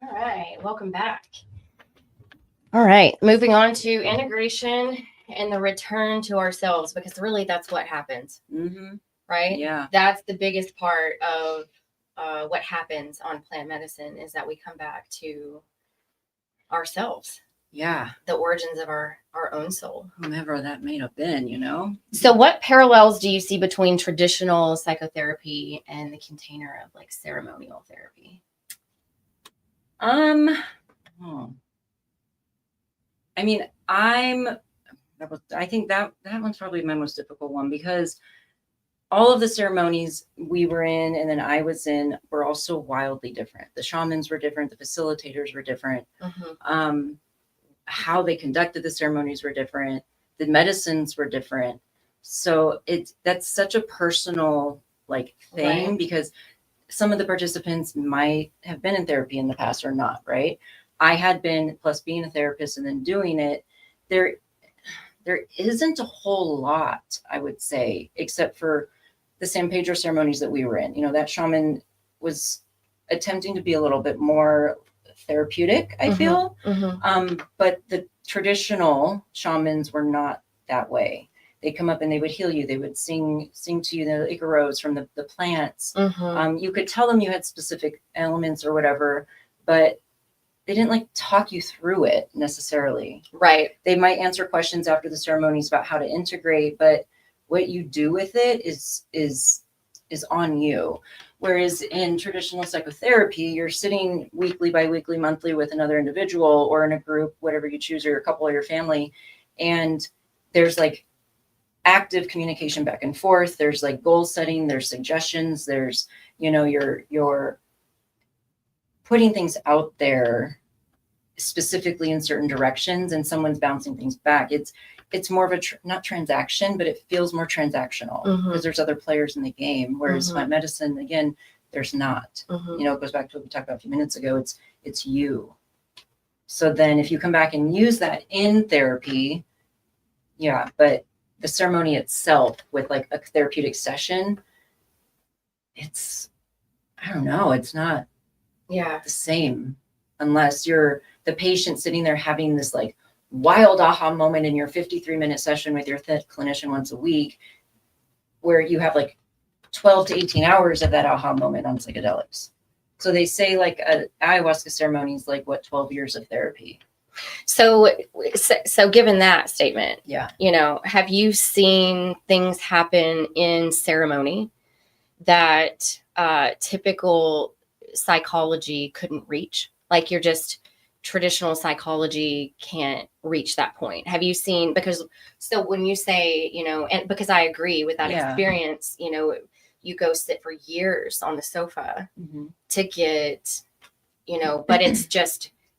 All right, welcome back. All right, moving on to integration and the return to ourselves, because really that's what happens, right? Yeah. That's the biggest part of what happens on plant medicine, is that we come back to ourselves. Yeah. The origins of our own soul. Whomever that may have been, you know? So what parallels do you see between traditional psychotherapy and the container of like ceremonial therapy? I mean, I think that one's probably my most difficult one, because all of the ceremonies we were in and then I was in were also wildly different. The shamans were different. The facilitators were different. Mm-hmm. How they conducted the ceremonies were different. The medicines were different. So that's such a personal like thing, Right. because some of the participants might have been in therapy in the past or not, right? I had been, plus being a therapist and then doing it, there isn't a whole lot, I would say, except for the San Pedro ceremonies that we were in. You know, that shaman was attempting to be a little bit more therapeutic, I feel. Mm-hmm. But the traditional shamans were not that way. They'd come up and they would heal you. They would sing to you the icaros from the plants. You could tell them you had specific elements or whatever, but they didn't like talk you through it necessarily. Right. They might answer questions after the ceremonies about how to integrate, but what you do with it is on you. Whereas in traditional psychotherapy, you're sitting weekly, bi-weekly, monthly with another individual or in a group, whatever you choose, or your couple or your family. And there's like active communication back and forth. There's like goal setting, there's suggestions, there's, you're putting things out there specifically in certain directions and someone's bouncing things back. It's more of a not transaction, but it feels more transactional because there's other players in the game. Whereas plant medicine, again, there's not. It goes back to what we talked about a few minutes ago. It's you. So then if you come back and use that in therapy, but the ceremony itself with like a therapeutic session, it's not the same unless you're the patient sitting there having this like wild aha moment in your 53-minute session with your clinician once a week, where you have like 12 to 18 hours of that aha moment on psychedelics. So they say like a ayahuasca ceremony is like 12 years of therapy. So given that statement, have you seen things happen in ceremony that typical psychology couldn't reach? Like traditional psychology can't reach that point. Have you seen, so when you say, and because I agree with that experience, you go sit for years on the sofa to get, but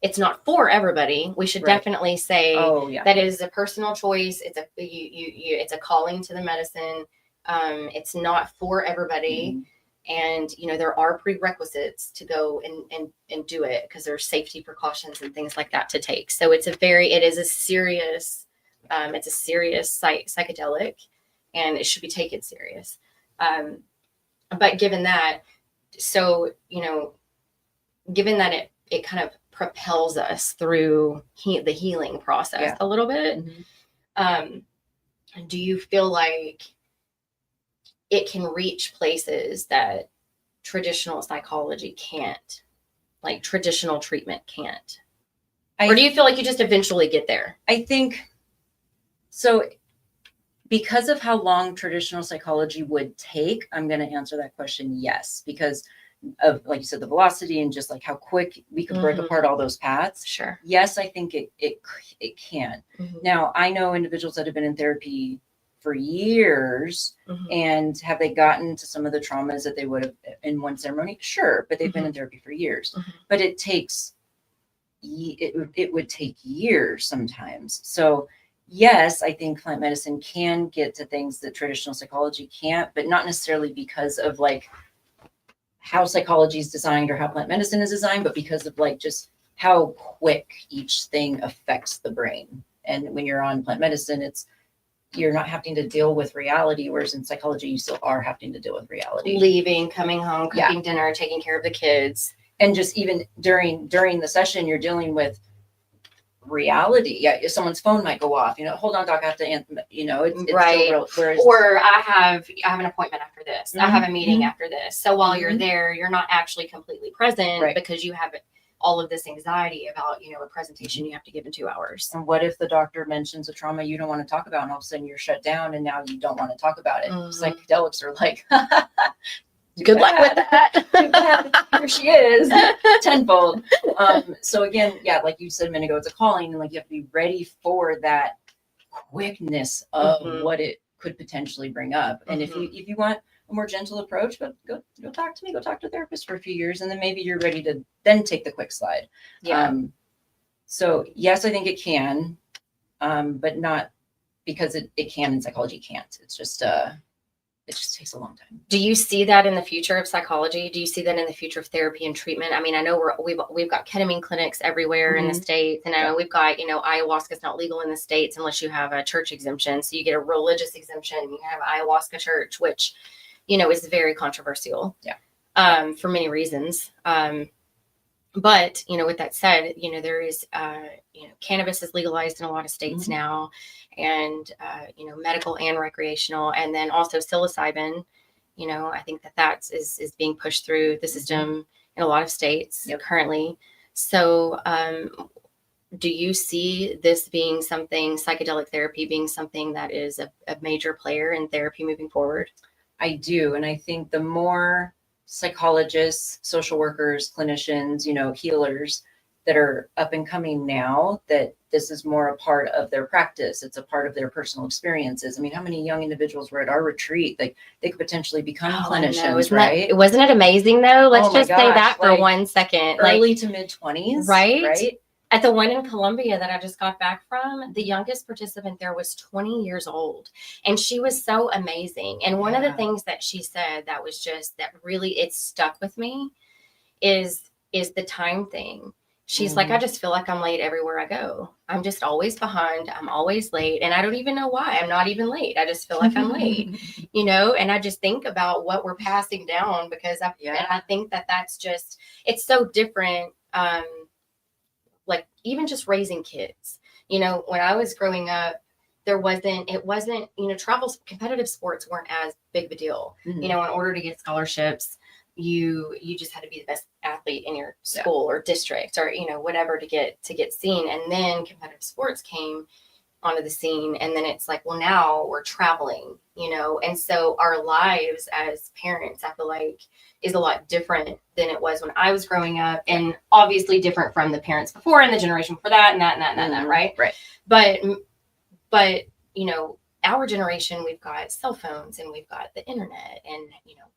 it's not for everybody. We should definitely say that it is a personal choice. It's it's a calling to the medicine. It's not for everybody. And, there are prerequisites to go and do it because there's safety precautions and things like that to take. So it is a serious, psychedelic, and it should be taken serious. But given that, given that it kind of propels us through the healing process a little bit, do you feel like it can reach places that traditional psychology can't, like traditional treatment can't? Or do you feel like you just eventually get there? I think so. Because of how long traditional psychology would take, I'm going to answer that question yes, because of, like you said, the velocity and just like how quick we could break apart all those paths. Sure. Yes, I think it can. Now, I know individuals that have been in therapy for years, and have they gotten to some of the traumas that they would have in one ceremony? Sure, but they've been in therapy for years. But it would take years sometimes. So yes, I think plant medicine can get to things that traditional psychology can't, but not necessarily because of like how psychology is designed or how plant medicine is designed, but because of like just how quick each thing affects the brain. And when you're on plant medicine, you're not having to deal with reality, whereas in psychology, you still are having to deal with reality. Leaving, coming home, cooking dinner, taking care of the kids. And just even during the session, you're dealing with reality. If someone's phone might go off, hold on, doc, I have to answer, it's right. Still real, whereas, or I have an appointment after this. I have a meeting after this. So while you're there, you're not actually completely present because you have all of this anxiety about, a presentation you have to give in 2 hours. And what if the doctor mentions a trauma you don't want to talk about, and all of a sudden you're shut down and now you don't want to talk about it? Psychedelics are like, good luck with that. Here she is, tenfold. So again, like you said a minute ago, it's a calling, and like you have to be ready for that quickness of what it could potentially bring up. And if you want a more gentle approach, but go talk to me, go talk to a therapist for a few years, and then maybe you're ready to then take the quick slide. So yes, I think it can, but not because it can and psychology can't. It's just it just takes a long time. Do you see that in the future of psychology? Do you see that in the future of therapy and treatment? I mean, I know we've got ketamine clinics everywhere in the States, and I know we've got, ayahuasca is not legal in the States unless you have a church exemption. So you get a religious exemption. You have ayahuasca church, which, is very controversial. For many reasons. But, with that said, there is, cannabis is legalized in a lot of states now, and, medical and recreational, and then also psilocybin, I think that is being pushed through the system in a lot of states currently. So, do you see this being something, psychedelic therapy being something that is a major player in therapy moving forward? I do. And I think the more psychologists, social workers, clinicians, healers that are up and coming now, that this is more a part of their practice. It's a part of their personal experiences. I mean, how many young individuals were at our retreat? Like, they could potentially become clinicians, right? Wasn't it amazing though? Let's just say that for like, 1 second. Early to mid 20s. Right? At the one in Colombia that I just got back from, the youngest participant there was 20 years old. And she was so amazing. And one of the things that she said that was just, that really, it stuck with me is the time thing. She's like, I just feel like I'm late everywhere I go. I'm just always behind. I'm always late. And I don't even know why. I'm not even late. I just feel like I'm late, and I just think about what we're passing down, because and I think that's just, it's so different. Like, even just raising kids, when I was growing up, it wasn't, competitive sports weren't as big of a deal. In order to get scholarships, you just had to be the best athlete in your school or district, or, whatever, to get seen. And then competitive sports came onto the scene. And then it's like, well, now we're traveling, and so our lives as parents, I feel like, is a lot different than it was when I was growing up, and obviously different from the parents before and the generation before that and that and that and that, right? Right. But, our generation, we've got cell phones, and we've got the internet, and,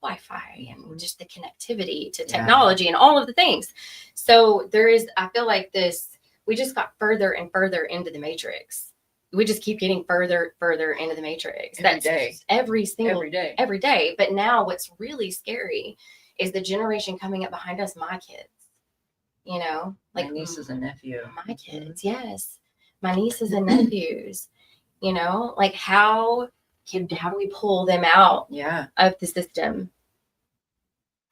Wi-Fi, and just the connectivity to technology and all of the things. So I feel like we just got further and further into the matrix. We just keep getting further into the matrix. Every day. But now what's really scary is the generation coming up behind us, my kids, like my nieces and nephews. My kids, yes. My nieces and nephews, like how do we pull them out of the system?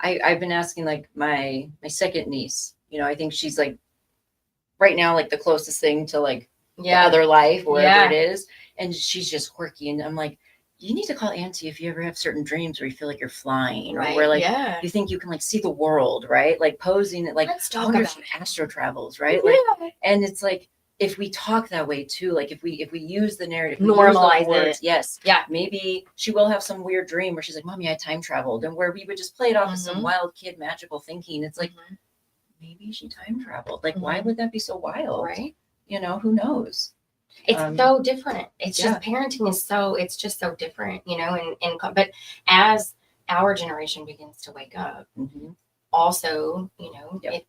I've been asking, like, my second niece, I think she's, like, right now, like, the closest thing to, like, the other life, wherever it is. And she's just quirky. And I'm like, you need to call Auntie if you ever have certain dreams where you feel like you're flying, right? Or where, like, you think you can, like, see the world, right? Like, posing it, like, let's talk about astro travels, right? Like, and it's like, if we talk that way too, like, if we use the narrative, normalize words, it. Maybe she will have some weird dream where she's like, Mommy, I time traveled, and where we would just play it off as some wild kid magical thinking. It's like, maybe she time traveled. Like, why would that be so wild? Right? Who knows? It's so different. It's just, parenting it's just so different, but as our generation begins to wake up, also,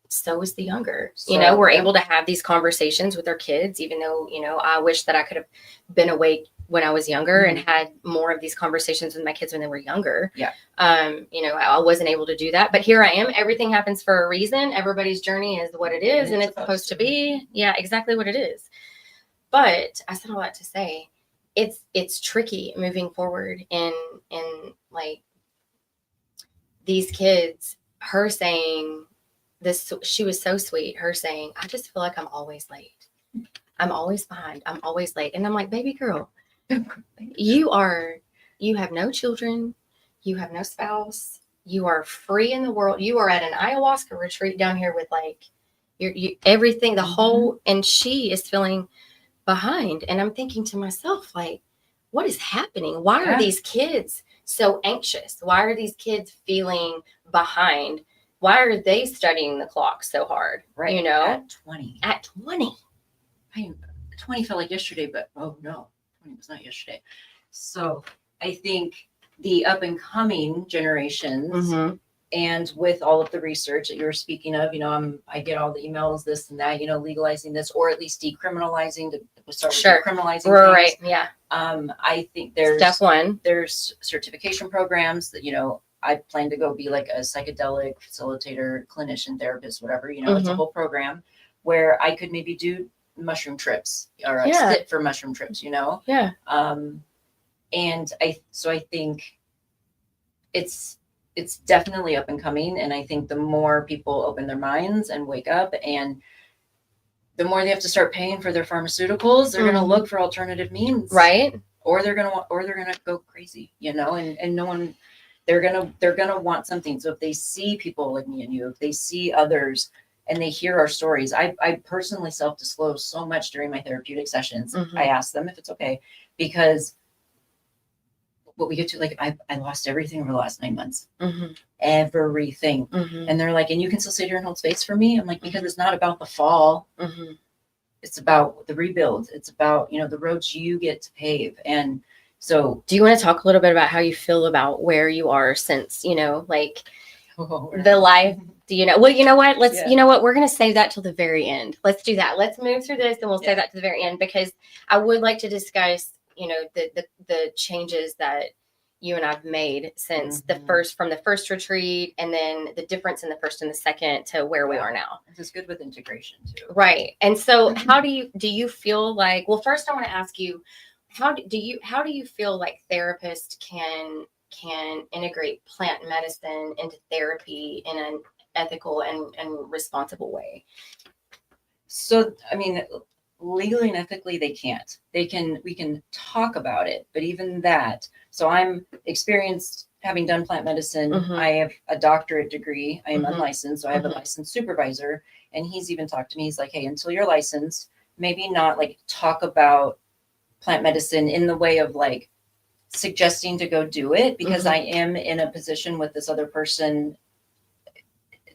so is the younger, we're able to have these conversations with our kids, even though, I wish that I could have been awake when I was younger and had more of these conversations with my kids when they were younger. I wasn't able to do that, but here I am. Everything happens for a reason. Everybody's journey is what it is, and it's supposed to be. Yeah, exactly what it is. But I said all that to say, it's tricky moving forward in like these kids. Her saying this, she was so sweet. Her saying, I just feel like I'm always late. I'm always behind. I'm always late. And I'm like, baby girl, you have no children. You have no spouse. You are free in the world. You are at an ayahuasca retreat down here with, like, you everything, the whole, and she is feeling behind. And I'm thinking to myself, like, what is happening? Why are these kids so anxious? Why are these kids feeling behind? Why are they studying the clock so hard? Right. At 20. 20 felt like yesterday, but oh no, 20 was not yesterday. So I think the up and coming generations, and with all of the research that you were speaking of, I get all the emails, this and that, legalizing this, or at least decriminalizing to start decriminalizing. Right. Yeah. I think there's step one. There's certification programs that, I plan to go be like a psychedelic facilitator, clinician, therapist, whatever, it's a whole program where I could maybe do mushroom trips or sit for mushroom trips, Yeah. And I think it's it's definitely up and coming. And I think the more people open their minds and wake up, and the more they have to start paying for their pharmaceuticals, they're going to look for alternative means. Right. Or they're going to go crazy, you know, and no one, they're going to want something. So if they see people like me and you, if they see others and they hear our stories, I personally self-disclose so much during my therapeutic sessions. I ask them if it's okay, because what we get to, like, I lost everything over the last 9 months, everything. And they're like, and you can still sit here and hold space for me? I'm like, because it's not about the fall. It's about the rebuild. It's about, you know, the roads you get to pave. And so, do you want to talk a little bit about how you feel about where you are since, you know, like the life, do you know, well, you know what, you know what, we're going to save that till the very end. Let's do that. Let's move through this and we'll save that to the very end, because I would like to discuss, you know, the changes that you and I've made since from the first retreat, and then the difference in the first and the second to where we are now. This is good with integration too. Right. And so how do you feel like, well, first I want to ask you, how do you feel like therapists can integrate plant medicine into therapy in an ethical and responsible way? So, I mean, legally and ethically, they can't. We can talk about it, but even that. So I'm experienced having done plant medicine. I have a doctorate degree. I am unlicensed. So I have a licensed supervisor, and he's even talked to me. He's like, hey, until you're licensed, maybe not like talk about plant medicine in the way of like suggesting to go do it, because I am in a position with this other person.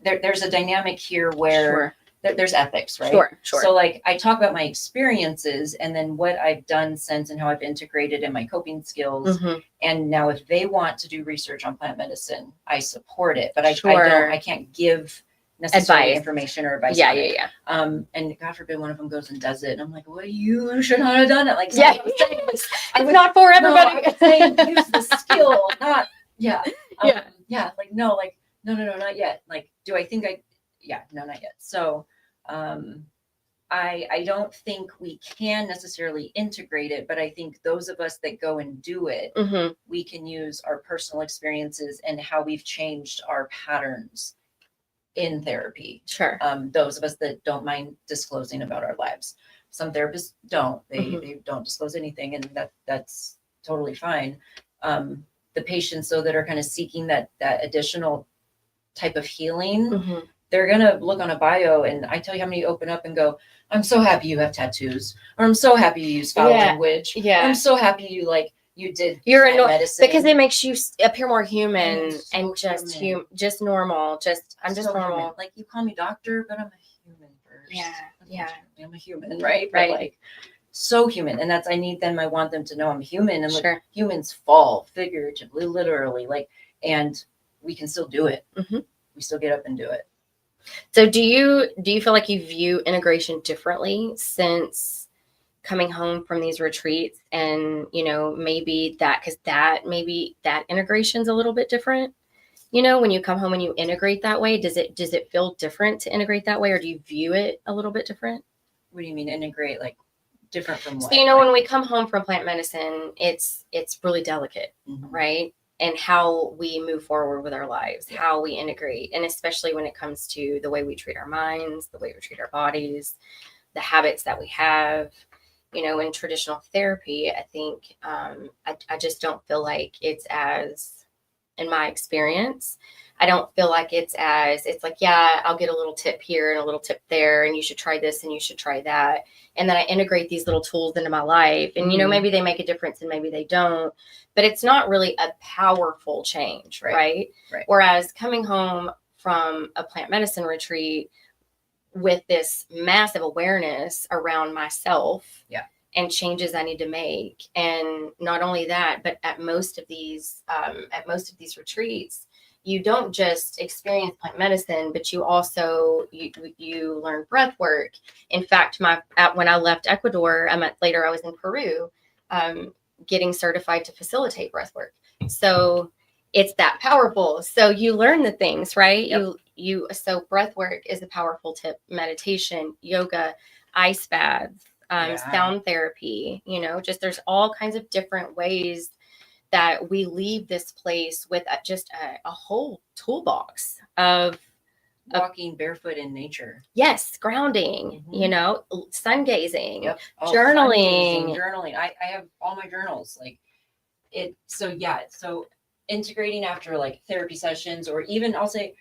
There's a dynamic here where there's ethics, right? Sure. So like I talk about my experiences and then what I've done since and how I've integrated in my coping skills. And now if they want to do research on plant medicine, I support it, but I can't give necessary information or advice. Yeah. And God forbid one of them goes and does it. And I'm like, well, you should not have done it. Like, it's not for everybody. I'm saying use the skill, not, like, no, not yet. Like, do I think no, not yet. So, I don't think we can necessarily integrate it, but I think those of us that go and do it, we can use our personal experiences and how we've changed our patterns in therapy. Sure. Those of us that don't mind disclosing about our lives. Some therapists don't. They don't disclose anything, and that's totally fine. The patients, though, that are kind of seeking that additional type of healing, they're going to look on a bio, and I tell you how many open up and go, I'm so happy you have tattoos, or I'm so happy you use foul language. Yeah. I'm so happy you did medicine. Because it makes you appear more human and just normal. I'm just normal. Human. Like, you call me doctor, but I'm a human first. Yeah. I'm a human, right? But like, so human. And I need them, I want them to know I'm human. And like, humans fall figuratively, literally, like, and we can still do it. We still get up and do it. So do you feel like you view integration differently since coming home from these retreats? And, you know, maybe that integration's a little bit different, you know, when you come home and you integrate that way, does it feel different to integrate that way, or do you view it a little bit different? What do you mean integrate? Like, different from what? So, you know, when we come home from plant medicine, it's really delicate, right? And how we move forward with our lives, how we integrate, and especially when it comes to the way we treat our minds, the way we treat our bodies, the habits that we have. You know, in traditional therapy, I think I just don't feel like it's as, in my experience, I don't feel like it's like, yeah, I'll get a little tip here and a little tip there, and you should try this and you should try that. And then I integrate these little tools into my life, and, you know, maybe they make a difference and maybe they don't, but it's not really a powerful change, right? Whereas coming home from a plant medicine retreat with this massive awareness around myself and changes I need to make. And not only that, but at most of these retreats, you don't just experience plant medicine, but you also, you learn breath work. In fact, when I left Ecuador, a month later, I was in Peru, getting certified to facilitate breath work. So it's that powerful. So you learn the things, right? So breath work is a powerful tip. Meditation, yoga, ice baths, sound therapy, you know, just there's all kinds of different ways that we leave this place with just a whole toolbox of walking barefoot in nature. Yes, grounding, sun gazing, Yep. journaling. Journaling. I have all my journals. Like it. So yeah. So integrating after like therapy sessions, or even I'll say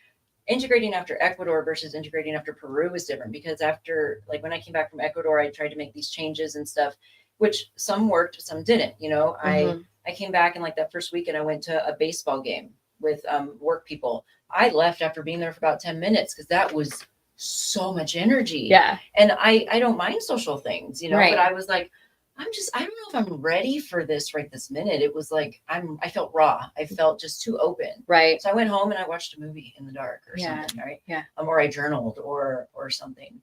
integrating after Ecuador versus integrating after Peru was different, because after, like, when I came back from Ecuador, I tried to make these changes and stuff, which some worked, some didn't. I came back, and like that first weekend I went to a baseball game with work people. I left after being there for about 10 minutes because that was so much energy. Yeah. And I don't mind social things, Right. but I was like, I don't know if I'm ready for this right this minute. It was like, I felt raw. I felt just too open. Right. So I went home and I watched a movie in the dark or something, right? Yeah. Or I journaled or something.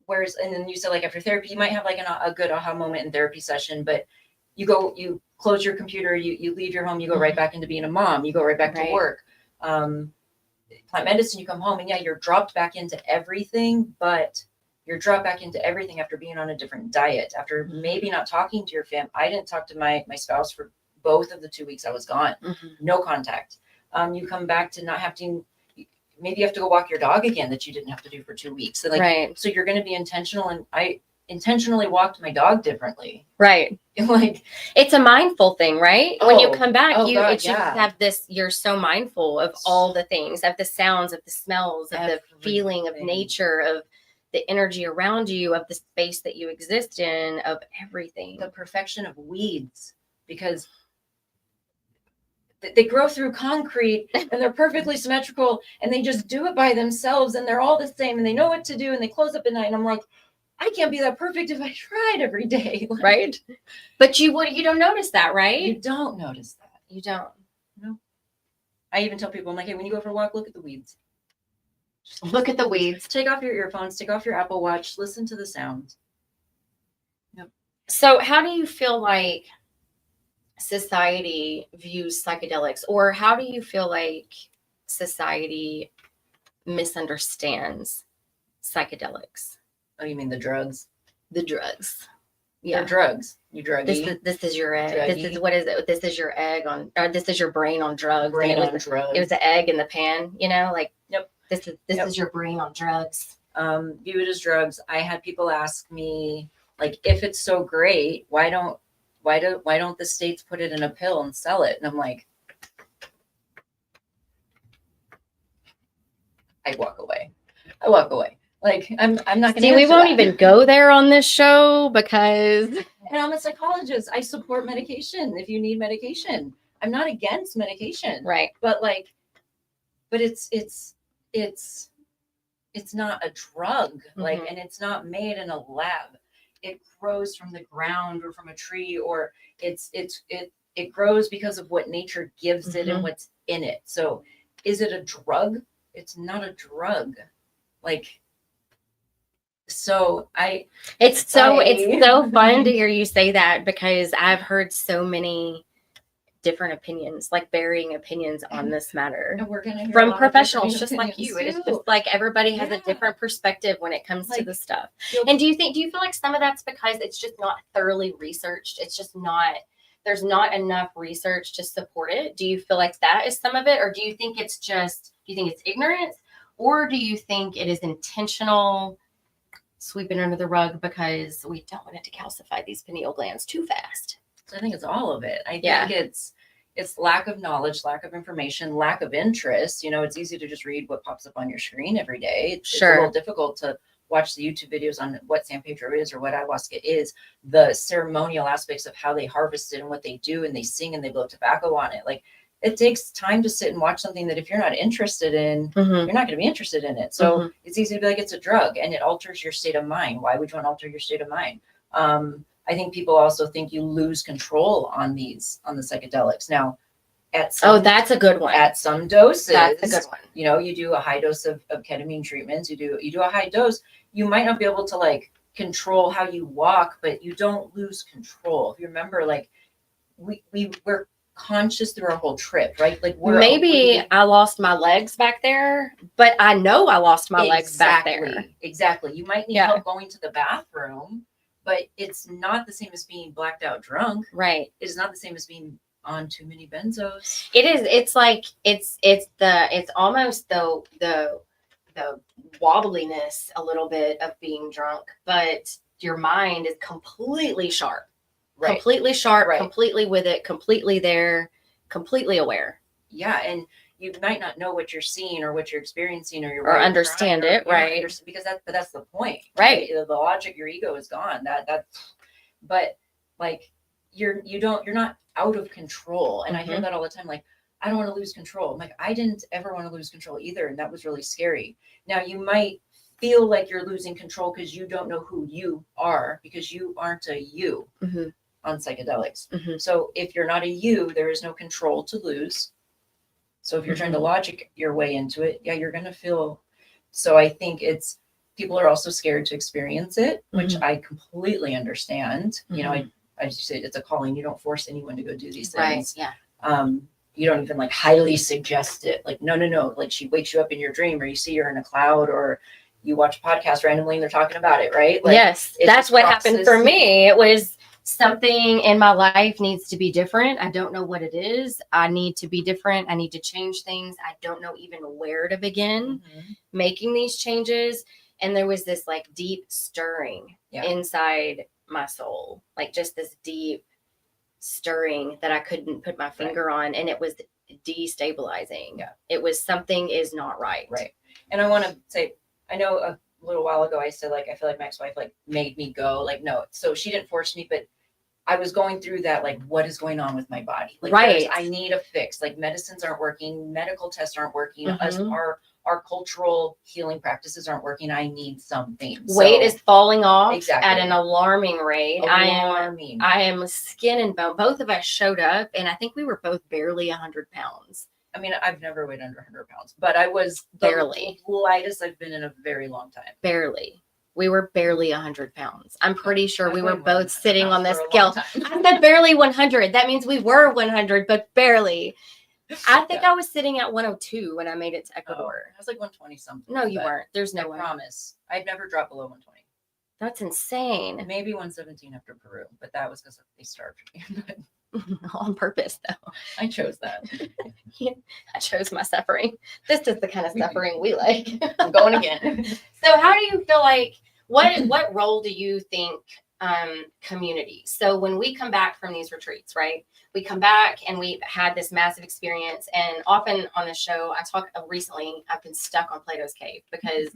Whereas, and then you said like after therapy, you might have like a good aha moment in therapy session, but you close your computer, you leave your home, you go right back into being a mom, you go right back to work. Plant medicine, you come home and you're dropped back into everything, but you're dropped back into everything after being on a different diet, after maybe not talking to your fam. I didn't talk to my spouse for both of the 2 weeks I was gone. No contact. You come back to not having, maybe you have to go walk your dog again that you didn't have to do for 2 weeks. So so you're going to be intentional. And I intentionally walked my dog differently. Right. Like it's a mindful thing, right? When you come back, have this, you're so mindful of all the things, of the sounds, of the smells, of the feeling of nature, of the energy around you, of the space that you exist in, of everything. The perfection of weeds, because they grow through concrete and they're perfectly symmetrical and they just do it by themselves and they're all the same and they know what to do and they close up at night. And I'm like, I can't be that perfect if I tried every day. Right. But you don't notice that, right? You don't notice that. You don't. No. I even tell people, I'm like, hey, when you go for a walk, look at the weeds. Look at the weeds. Take off your earphones, take off your Apple Watch, listen to the sounds. Yep. So how do you feel like society views psychedelics, or how do you feel like society misunderstands psychedelics? Oh, you mean the drugs? The drugs. Yeah. They're drugs. You druggy. This is your egg. Druggy. This is, what is it? This is your egg on, or this is your brain on drugs. Brain on drugs. It was the egg in the pan, like. Yep. This is your brain on drugs. View it as drugs. I had people ask me, like, if it's so great, why don't the states put it in a pill and sell it? And I'm like, I walk away. Like, I'm not going to. See, we won't even go there on this show because. And I'm a psychologist. I support medication if you need medication. I'm not against medication. Right. But it's not a drug, and it's not made in a lab. It grows from the ground or from a tree, or it grows because of what nature gives it and what's in it. So is it a drug? It's not a drug. It's so fun to hear you say that, because I've heard so many different opinions, like varying opinions on this matter, and we're gonna hear from professionals just like you. It is just like everybody has a different perspective when it comes to the stuff. And do you feel like some of that's because it's just not thoroughly researched? It's just not, there's not enough research to support it. Do you feel like that is some of it, or do you think it's ignorance, or do you think it is intentional sweeping under the rug because we don't want it to calcify these pineal glands too fast? So I think it's all of it. I think it's lack of knowledge, lack of information, lack of interest. It's easy to just read what pops up on your screen every day. It's a little difficult to watch the YouTube videos on what San Pedro is or what ayahuasca is, the ceremonial aspects of how they harvest it and what they do, and they sing and they blow tobacco on it. Like, it takes time to sit and watch something that if you're not interested in, you're not going to be interested in it. So it's easy to be like, it's a drug and it alters your state of mind. Why would you want to alter your state of mind? I think people also think you lose control on the psychedelics. Now, that's a good one. At some doses, that's a good one. You do a high dose of ketamine treatments. You do a high dose. You might not be able to control how you walk, but you don't lose control. If you remember, we're conscious through our whole trip, right? I lost my legs back there, but I know I lost my legs back there. Exactly. You might need help going to the bathroom, but it's not the same as being blacked out drunk. Right. It is not the same as being on too many benzos. It is. It's like it's almost the wobbliness a little bit of being drunk, but your mind is completely sharp. Right. Completely sharp, Right. completely with it, completely there, completely aware. Yeah, and you might not know what you're seeing or what you're experiencing or Or understand it, right? Because that's the point, right? The logic, your ego is gone. But like you're not out of control, and I hear that all the time. Like, I don't want to lose control. I'm like, I didn't ever want to lose control either, and that was really scary. Now you might feel like you're losing control because you don't know who you are, because you aren't a you on psychedelics. So if you're not a you, there is no control to lose. So if you're trying to logic your way into it, yeah, you're going to feel. So I think people are also scared to experience it, which I completely understand. You know, I just say it's a calling. You don't force anyone to go do these things. Right. Yeah. You don't even like highly suggest it. Like, no. Like, she wakes you up in your dream, or you see her in a cloud, or you watch a podcast randomly and they're talking about it, right? Like, yes, that's what happened for me. It was something in my life needs to be different. I don't know what it is. I need to be different. I need to change things. I don't know even where to begin making these changes. And there was this like deep stirring inside my soul, like just this deep stirring that I couldn't put my finger on. And it was destabilizing. Yeah. It was something is not right. Right. And I want to say, I know a little while ago I said, like, I feel like my ex-wife like made me go. Like, no. So she didn't force me, but I was going through that, like, what is going on with my body? Like, I need a fix. Like, medicines aren't working, medical tests aren't working, our cultural healing practices aren't working. I need something. Weight is falling off at an alarming rate. I am skin and bone. Both of us showed up, and I think we were both barely 100 pounds. I mean, I've never weighed under 100 pounds, but I was barely the lightest I've been in a very long time. Barely. We were barely 100 pounds. I'm pretty sure we were both sitting on this scale. I said barely 100. That means we were 100, but barely. I think I was sitting at 102 when I made it to Ecuador. I was like 120 something. No, you weren't. There's no way. I promise. I've never dropped below 120. That's insane. Maybe 117 after Peru, but that was because they starved me. On purpose, though. I chose that. I chose my suffering. This is the kind of suffering we like. I'm going again. So how do you feel like, what role do you think community? So when we come back from these retreats, right? We come back and we've had this massive experience. And often on the show, I talk recently, I've been stuck on Plato's Cave because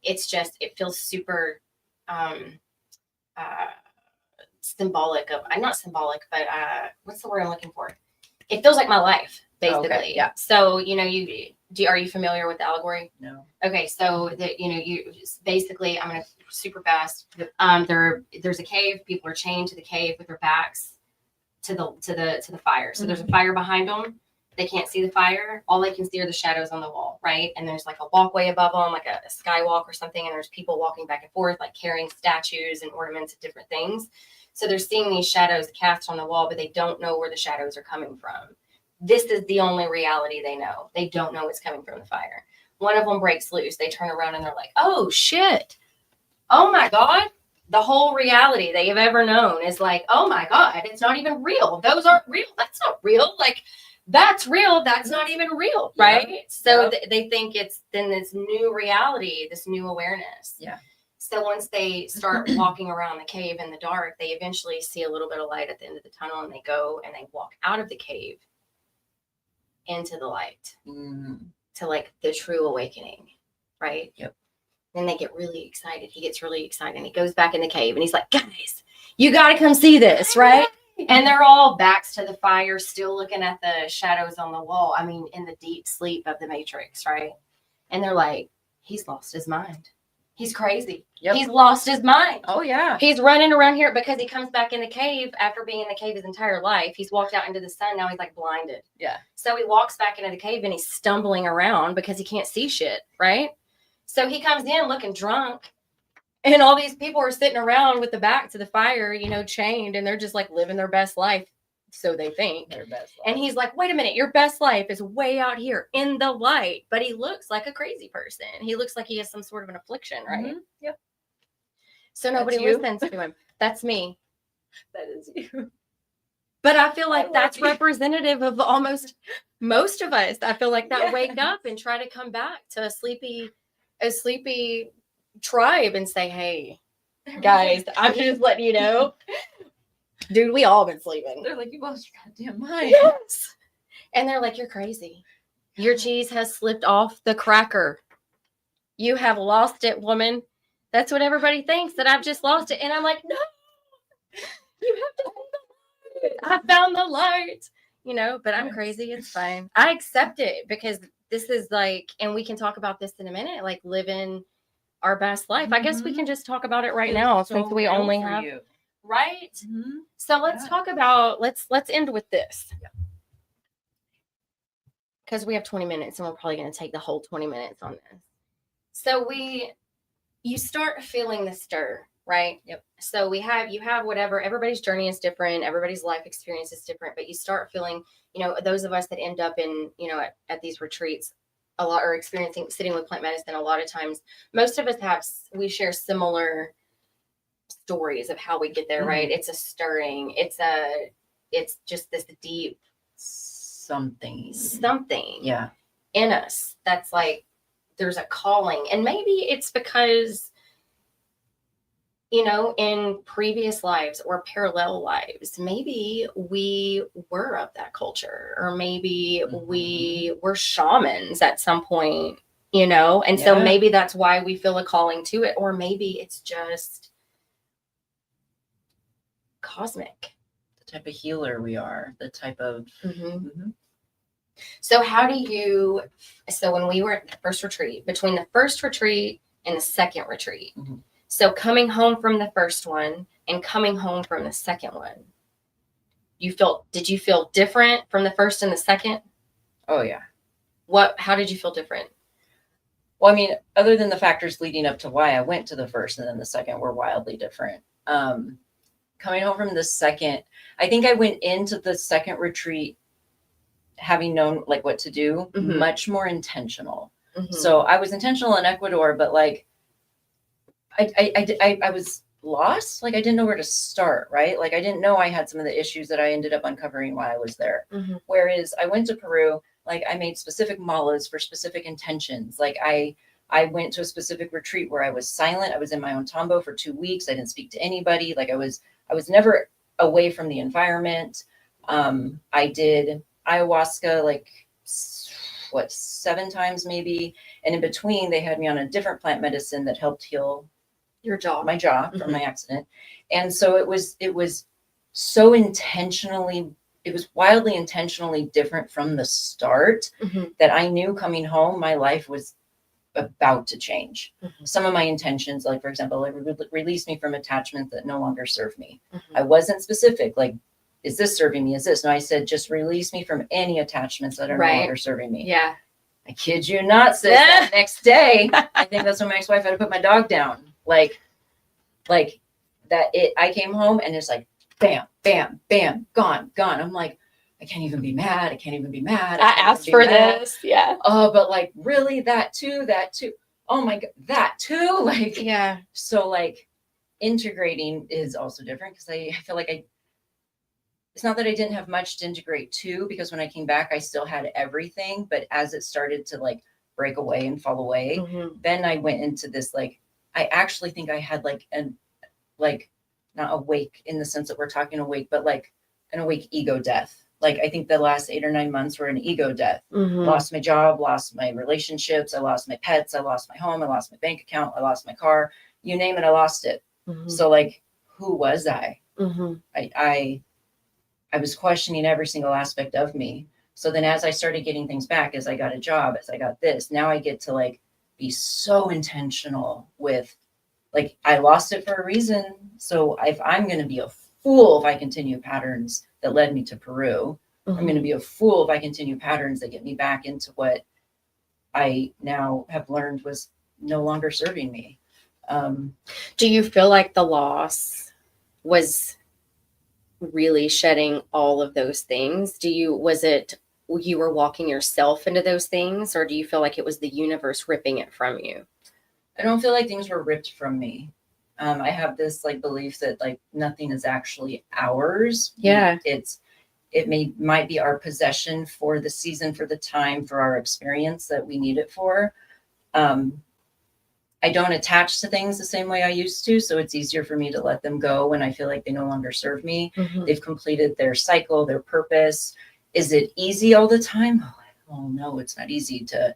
it feels super symbolic of, not symbolic, but what's the word I'm looking for? It feels like my life, basically. Okay, yeah. So, you know, are you familiar with the allegory? No. Okay. So that, you know, you basically, I'm going to super fast. There's a cave. People are chained to the cave with their backs to the fire. So there's a fire behind them. They can't see the fire. All they can see are the shadows on the wall, right? And there's like a walkway above them, like a skywalk or something. And there's people walking back and forth, like carrying statues and ornaments of different things. So they're seeing these shadows cast on the wall, but they don't know where the shadows are coming from. This is the only reality they know. They don't know it's coming from the fire. One of them breaks loose. They turn around and they're like, oh, shit. Oh, my God. The whole reality they have ever known is like, oh, my God, it's not even real. Those aren't real. That's not real. Like, that's real. That's not even real. Right. Yeah. So they think it's then this new reality, this new awareness. Yeah. So once they start walking around the cave in the dark, they eventually see a little bit of light at the end of the tunnel, and they go and they walk out of the cave into the light to like the true awakening. Right. Yep. Then they get really excited. He gets really excited and he goes back in the cave and he's like, guys, you got to come see this. Right. And they're all backs to the fire, still looking at the shadows on the wall. I mean, in the deep sleep of the Matrix, right? And they're like, he's lost his mind. He's crazy. Yep. He's lost his mind. Oh, yeah. He's running around here because he comes back in the cave after being in the cave his entire life. He's walked out into the sun. Now he's like blinded. Yeah. So he walks back into the cave and he's stumbling around because he can't see shit, right? So he comes in looking drunk. And all these people are sitting around with the back to the fire, you know, chained, and they're just like living their best life. So they think. Their best life. And he's like, wait a minute, your best life is way out here in the light. But he looks like a crazy person. He looks like he has some sort of an affliction, right? Mm-hmm. Yep. So nobody listens to him. That's me. That is you. But I feel like love that's you. representative of almost most of us. I feel like that wake Yes. up and try to come back to a sleepy tribe and say, hey, guys, I'm just letting you know. Dude, we all been sleeping. They're like, you lost your goddamn mind. Yes. And they're like, you're crazy. Your cheese has slipped off the cracker. You have lost it, woman. That's what everybody thinks, that I've just lost it. And I'm like, no, you have to see the light. I found the light. You know, but I'm Yes. crazy. It's fine. I accept it because this is like, and we can talk about this in a minute, like living our best life. I guess we can just talk about it right Feels now so since we real only for have you. right. Mhm. So let's Yeah. talk about let's end with this. Because we have 20 minutes and we're probably going to take the whole 20 minutes on this. So you start feeling the stir, right? Yep. So you have whatever, everybody's journey is different, everybody's life experience is different, but you start feeling, you know, those of us that end up in, you know, at these retreats a lot, or experiencing sitting with plant medicine, a lot of times, most of us we share similar stories of how we get there, right? It's a stirring, it's just this deep something yeah in us that's like there's a calling. And maybe it's because, you know, in previous lives or parallel lives, maybe we were of that culture, or maybe we were shamans at some point, you know, and so maybe that's why we feel a calling to it, or maybe it's just cosmic. The type of healer we are, the type of So so when we were at the first retreat, between the first retreat and the second retreat, so coming home from the first one and coming home from the second one, did you feel different from the first and the second? Oh yeah. How did you feel different? Well, I mean, other than the factors leading up to why I went to the first and then the second were wildly different. Coming home from the second, I think I went into the second retreat having known like what to do, much more intentional. So I was intentional in Ecuador, but like I was lost. Like I didn't know where to start, right? Like I didn't know I had some of the issues that I ended up uncovering while I was there. Whereas I went to Peru, like I made specific malas for specific intentions. Like I went to a specific retreat where I was silent. I was in my own tambo for 2 weeks. I didn't speak to anybody. Like I was never away from the environment. I did ayahuasca like 7 times maybe, and in between they had me on a different plant medicine that helped heal my jaw from my accident. And so it was so intentionally, it was wildly intentionally different from the start that I knew coming home my life was about to change. Some of my intentions, like for example, like release me from attachments that no longer serve me. I wasn't specific, like, is this serving me? Is this? No, I said, just release me from any attachments that are no longer serving me. Yeah. I kid you not, sis. That next day, I think that's when my ex-wife had to put my dog down. Like that. I came home and it's like, bam, bam, bam, gone. I'm like, I can't even be mad. I can't even be mad. I asked for this. Yeah. Oh, but like, really, that too. Oh my God, that too. Like, yeah. So like, integrating is also different because I feel like it's not that I didn't have much to integrate to, because when I came back, I still had everything. But as it started to like break away and fall away, then I went into this, like, I actually think I had like not awake in the sense that we're talking awake, but like an awake ego death. Like, I think the last 8 or 9 months were an ego death. Lost my job, lost my relationships. I lost my pets. I lost my home. I lost my bank account. I lost my car, you name it. I lost it. So like, who was I? I was questioning every single aspect of me. So then as I started getting things back, as I got a job, as I got this, now I get to like be so intentional with, like, I lost it for a reason. So if I'm going to be a fool if I continue patterns that led me to Peru, I'm going to be a fool if I continue patterns that get me back into what I now have learned was no longer serving me. Do you feel like the loss was really shedding all of those things? Was it you were walking yourself into those things, or do you feel like it was the universe ripping it from you? I don't feel like things were ripped from me. I have this like belief that like nothing is actually ours. Yeah. It might be our possession for the season, for the time, for our experience that we need it for. I don't attach to things the same way I used to, so it's easier for me to let them go when I feel like they no longer serve me. Mhm. They've completed their cycle, their purpose. Is it easy all the time? Oh no, it's not easy to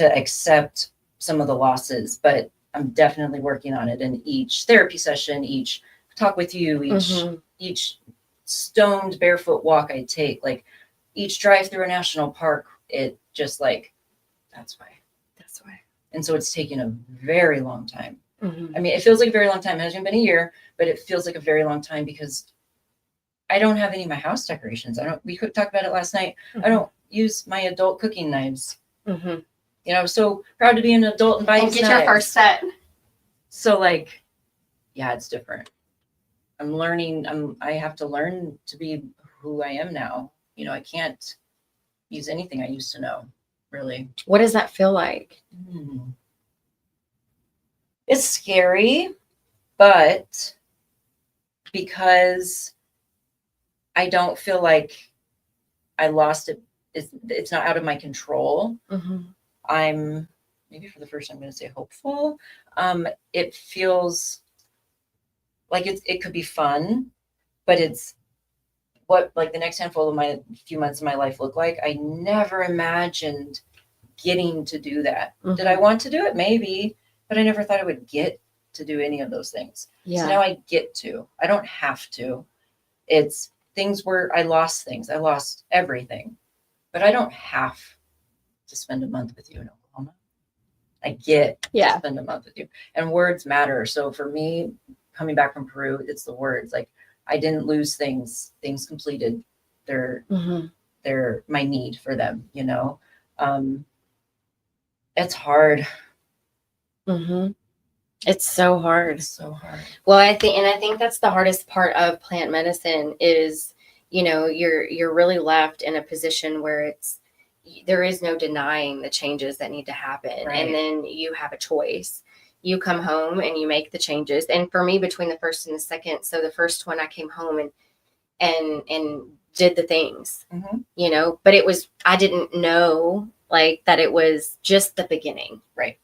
accept some of the losses, but I'm definitely working on it. In each therapy session, each talk with you, each stoned barefoot walk I take, like each drive through a national park, it just like, that's why. And so it's taken a very long time. Mhm. I mean, it feels like a very long time. It hasn't been a year, but it feels like a very long time because I don't have any of my house decorations. We could talk about it last night. I don't use my adult cooking knives. Mhm. You know, I'm so proud to be an adult and buy And these get knives. your first set. So like, yeah, it's different. I'm learning. I have to learn to be who I am now. You know, I can't use anything I used to know, really. What does that feel like? It's scary, but because I don't feel like I lost it, it's not out of my control. Mhm. I'm maybe for the first time I'm going to say hopeful. It feels like it could be fun, but it's what like the next handful of my few months of my life look like. I never imagined getting to do that. Mhm. Did I want to do it? Maybe, but I never thought I would get to do any of those things. Yeah. So now I get to. I don't have to. It's things where I lost things. I lost everything, but I don't have to spend a month with you in Oklahoma. I get to spend a month with you, and words matter. So for me, coming back from Peru, it's the words. Like I didn't lose things. Things completed. They're my need for them. You know, it's hard. It's so hard. It's so hard. Well, I think that's the hardest part of plant medicine is, you know, you're really left in a position where there is no denying the changes that need to happen. Right. And then you have a choice. You come home and you make the changes. And for me, between the first and the second, so the first one I came home and did the things, you know, but I didn't know like that it was just the beginning. Right.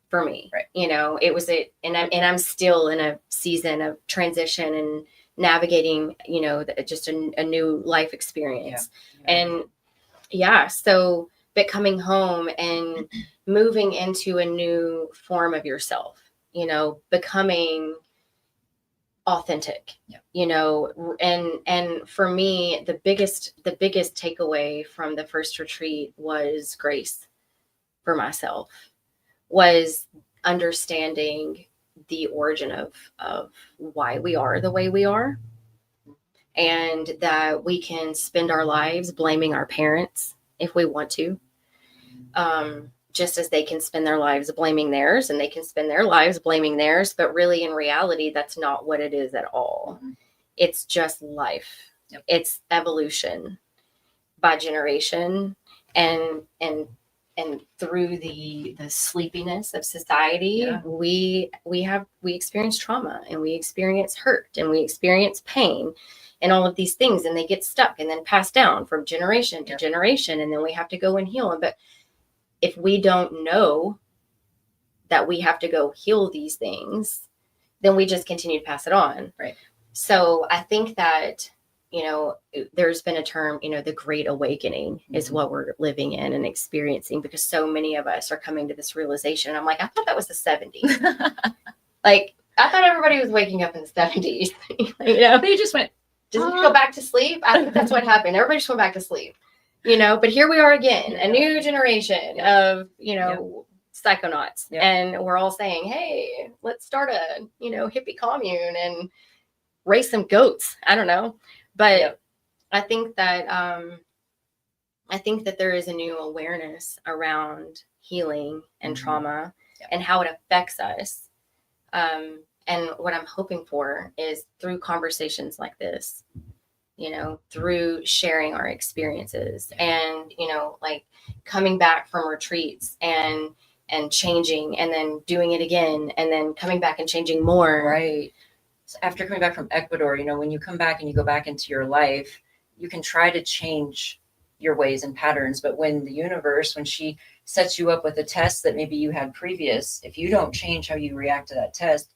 For me, right. You know, it was and I'm still in a season of transition and navigating, you know, just a new life experience. Yeah. And yeah, so, but coming home and moving into a new form of yourself, you know, becoming authentic, you know, and for me, the biggest takeaway from the first retreat was grace for myself. Was understanding the origin of why we are the way we are, and that we can spend our lives blaming our parents if we want to, just as they can spend their lives blaming theirs, and they can spend their lives blaming theirs, but really in reality that's not what it is at all. It's just life. It's evolution by generation, and through the sleepiness of society, we experience trauma, and we experience hurt, and we experience pain, and all of these things, and they get stuck and then passed down from generation to generation, and then we have to go and heal them. But if we don't know that we have to go heal these things, then we just continue to pass it on. Right. So I think that, you know, there's been a term, you know, the Great Awakening is what we're living in and experiencing, because so many of us are coming to this realization. I'm like, I thought that was the 70s. Like, I thought everybody was waking up in the 70s. You know, they just went, go back to sleep. I think that's what happened. Everybody just went back to sleep, you know, but here we are again, a new generation of, you know, psychonauts. And we're all saying, hey, let's start a, you know, hippie commune and raise some goats. I don't know. But I think that there is a new awareness around healing and trauma and how it affects us. And what I'm hoping for is through conversations like this, you know, through sharing our experiences and, you know, like coming back from retreats and and changing and then doing it again and then coming back and changing more. Right. So after coming back from Ecuador, you know, when you come back and you go back into your life, you can try to change your ways and patterns. But when the universe, when she sets you up with a test that maybe you had previous, if you don't change how you react to that test,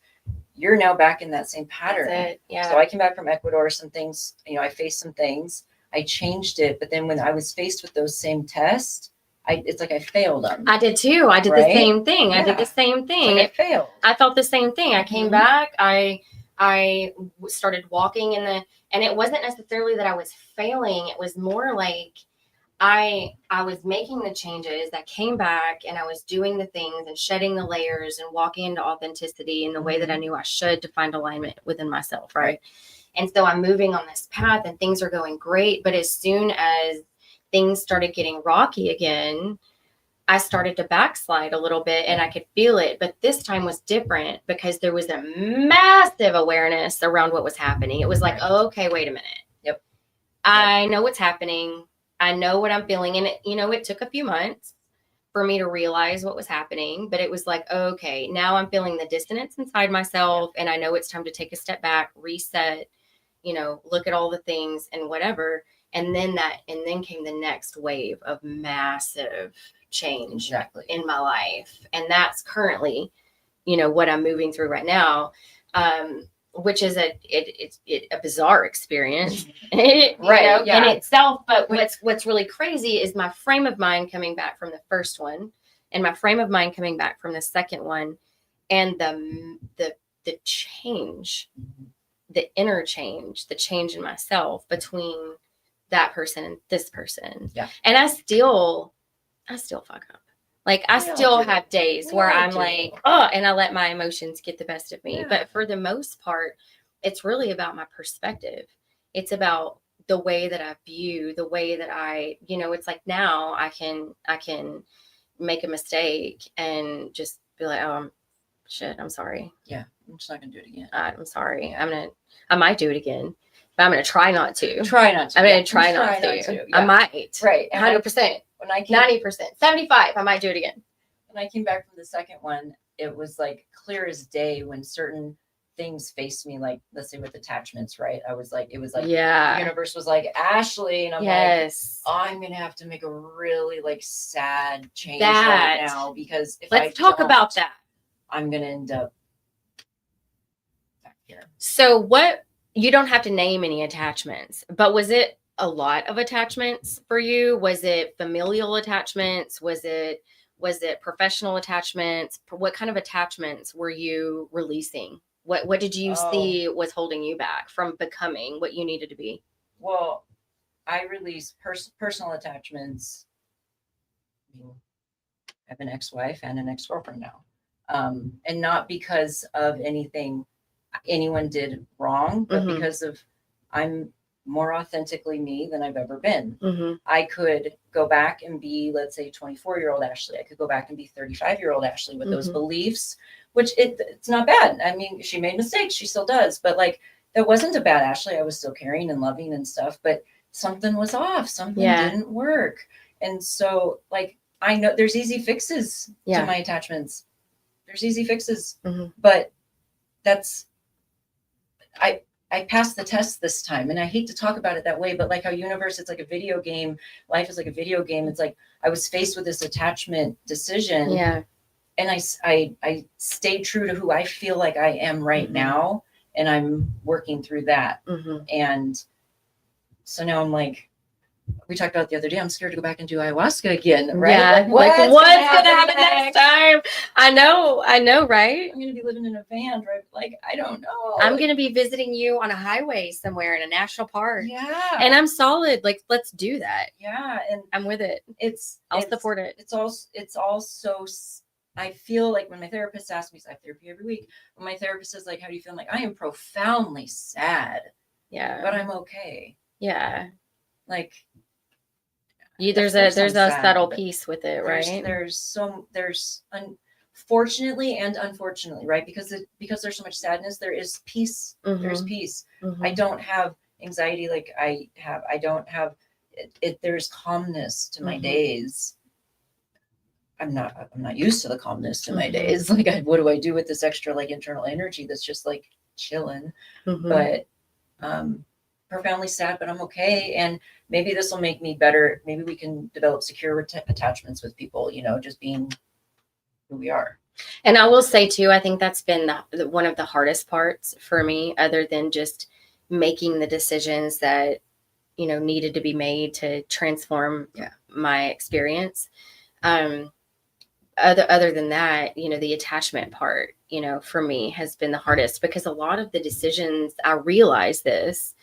you're now back in that same pattern. That's it. Yeah. So I came back from Ecuador, some things, you know, I faced some things, I changed it. But then when I was faced with those same tests, it's like I failed them. I did too. I did the same thing. I did the same thing. Like I failed. I felt the same thing. I came back. I started walking and it wasn't necessarily that I was failing. It was more like I was making the changes. I came back and I was doing the things and shedding the layers and walking into authenticity in the way that I knew I should to find alignment within myself. Right. And so I'm moving on this path and things are going great. But as soon as things started getting rocky again, I started to backslide a little bit and I could feel it. But this time was different because there was a massive awareness around what was happening. It was like, oh, okay, wait a minute. Yep. I know what's happening. I know what I'm feeling. And, it took a few months for me to realize what was happening. But it was like, okay, now I'm feeling the dissonance inside myself. And I know it's time to take a step back, reset, look at all the things and whatever. And then came the next wave of massive change in my life. And that's currently, what I'm moving through right now, which is a bizarre experience, in itself. But what's really crazy is my frame of mind coming back from the first one and my frame of mind coming back from the second one, and the change, the inner change, the change in myself between that person and this person. Yeah. And I still fuck up. Like I still have days where I'm like, oh, and I let my emotions get the best of me. Yeah. But for the most part, it's really about my perspective. It's about the way that I view, the way that I, it's like now I can make a mistake and just be like, oh, shit, I'm sorry. Yeah. I'm just not going to do it again. I'm sorry. I might do it again. But I'm going to try not to. I'm going to try not to. Yeah. I might. Right. 100%. When I came, 90%. 75. I might do it again. When I came back from the second one, it was like clear as day when certain things faced me, like, let's say with attachments, right? It was like, the universe was like, Ashley. And I'm like, I'm going to have to make a really sad change right now. Because if let's talk about that. I'm going to end up back here. So you don't have to name any attachments, but was it a lot of attachments for you? Was it familial attachments? Was it professional attachments? What kind of attachments were you releasing? What did you see was holding you back from becoming what you needed to be? Well, I released personal attachments. I have an ex-wife and an ex-girlfriend now. And not because of anything anyone did wrong, but because of I'm more authentically me than I've ever been. I could go back and be, let's say, 24-year-old Ashley. I could go back and be 35-year-old Ashley with those beliefs, which it's not bad. I mean, she made mistakes. She still does. But that wasn't a bad Ashley. I was still caring and loving and stuff, but something was off. Something didn't work. And so I know there's easy fixes to my attachments. There's easy fixes, but I passed the test this time, and I hate to talk about it that way, but like how universe, it's like a video game. Life is like a video game. It's like I was faced with this attachment decision, and I stayed true to who I feel like I am right now, and I'm working through that. And so now I'm like, we talked about the other day, I'm scared to go back and do ayahuasca again, right? Yeah. What's going to happen next time? I know, right? I'm going to be living in a van, right? I don't know. I'm going to be visiting you on a highway somewhere in a national park. Yeah. And I'm solid. Let's do that. Yeah. And I'm with it. I'll support it. It's all so, I feel like when my therapist asks me, I have therapy every week. When my therapist is like, how do you feel? I'm like, I am profoundly sad. Yeah. But I'm okay. Yeah. There's a subtle piece with it, right? There's unfortunately and unfortunately, right? Because there's so much sadness, there is peace. There's peace. I don't have anxiety like I have. I don't have it. There's calmness to my days. I'm not used to the calmness in my Mhm. days. Like, what do I do with this extra like internal energy that's just like chilling? Mhm. But profoundly sad, but I'm okay. And maybe this will make me better. Maybe we can develop secure attachments with people, just being who we are. And I will say too, I think that's been one of the hardest parts for me, other than just making the decisions that, needed to be made to transform my experience. Other than that, the attachment part, for me has been the hardest, because a lot of the decisions, I realize this,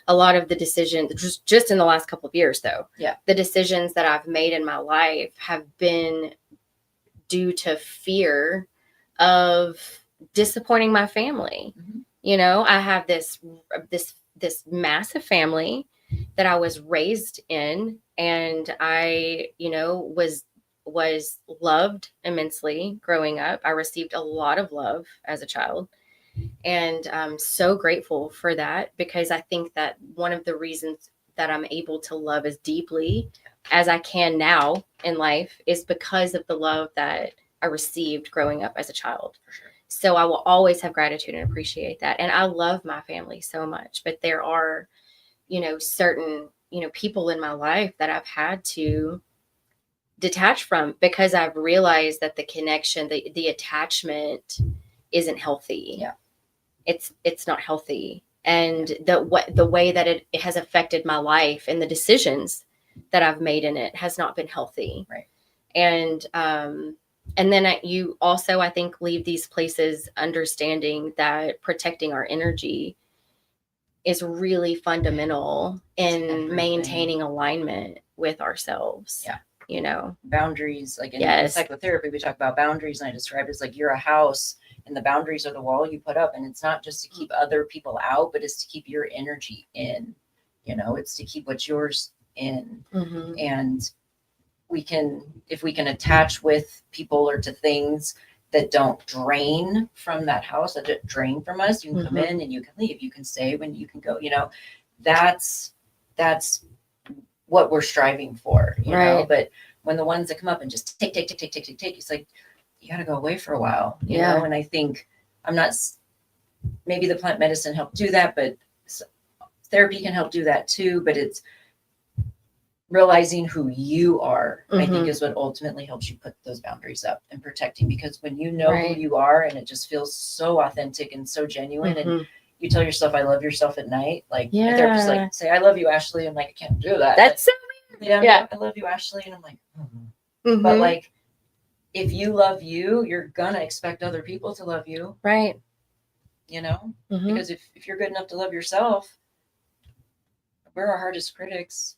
a lot of the decisions just in the last couple of years though, the decisions that I've made in my life have been due to fear of disappointing my family. I have this massive family that I was raised in, and I, was loved immensely growing up. I received a lot of love as a child, and I'm so grateful for that, because I think that one of the reasons that I'm able to love as deeply as I can now in life is because of the love that I received growing up as a child. Sure. So I will always have gratitude and appreciate that. And I love my family so much, but there are, certain, people in my life that I've had to detach from, because I've realized that the connection, the attachment isn't healthy. Yeah. It's not healthy. And the way that it has affected my life and the decisions that I've made in it has not been healthy. Right. And then you also, I think, leave these places understanding that protecting our energy is really fundamental in maintaining alignment with ourselves. Yeah. Boundaries, like in psychotherapy, we talk about boundaries, and I describe it as like you're a house, and the boundaries are the wall you put up, and it's not just to keep other people out, but it's to keep your energy in. It's to keep what's yours in. And if we can attach with people or to things that don't drain from that house, that don't drain from us, you can come in and you can leave, you can stay when you can go, that's what we're striving for, you know. But when the ones that come up and just take, it's like, you got to go away for a while, you know. And I think maybe the plant medicine helped do that, but therapy can help do that too. But it's realizing who you are, I think, is what ultimately helps you put those boundaries up and protecting, because when you know who you are, and it just feels so authentic and so genuine, and you tell yourself, I love yourself at night. Like, my therapist, like, say, I love you, Ashley. I'm like, I can't do that. That's so weird. Yeah. I love you, Ashley. And I'm like, but like, if you love you, you're gonna expect other people to love you. Right. Because if you're good enough to love yourself, we're our hardest critics,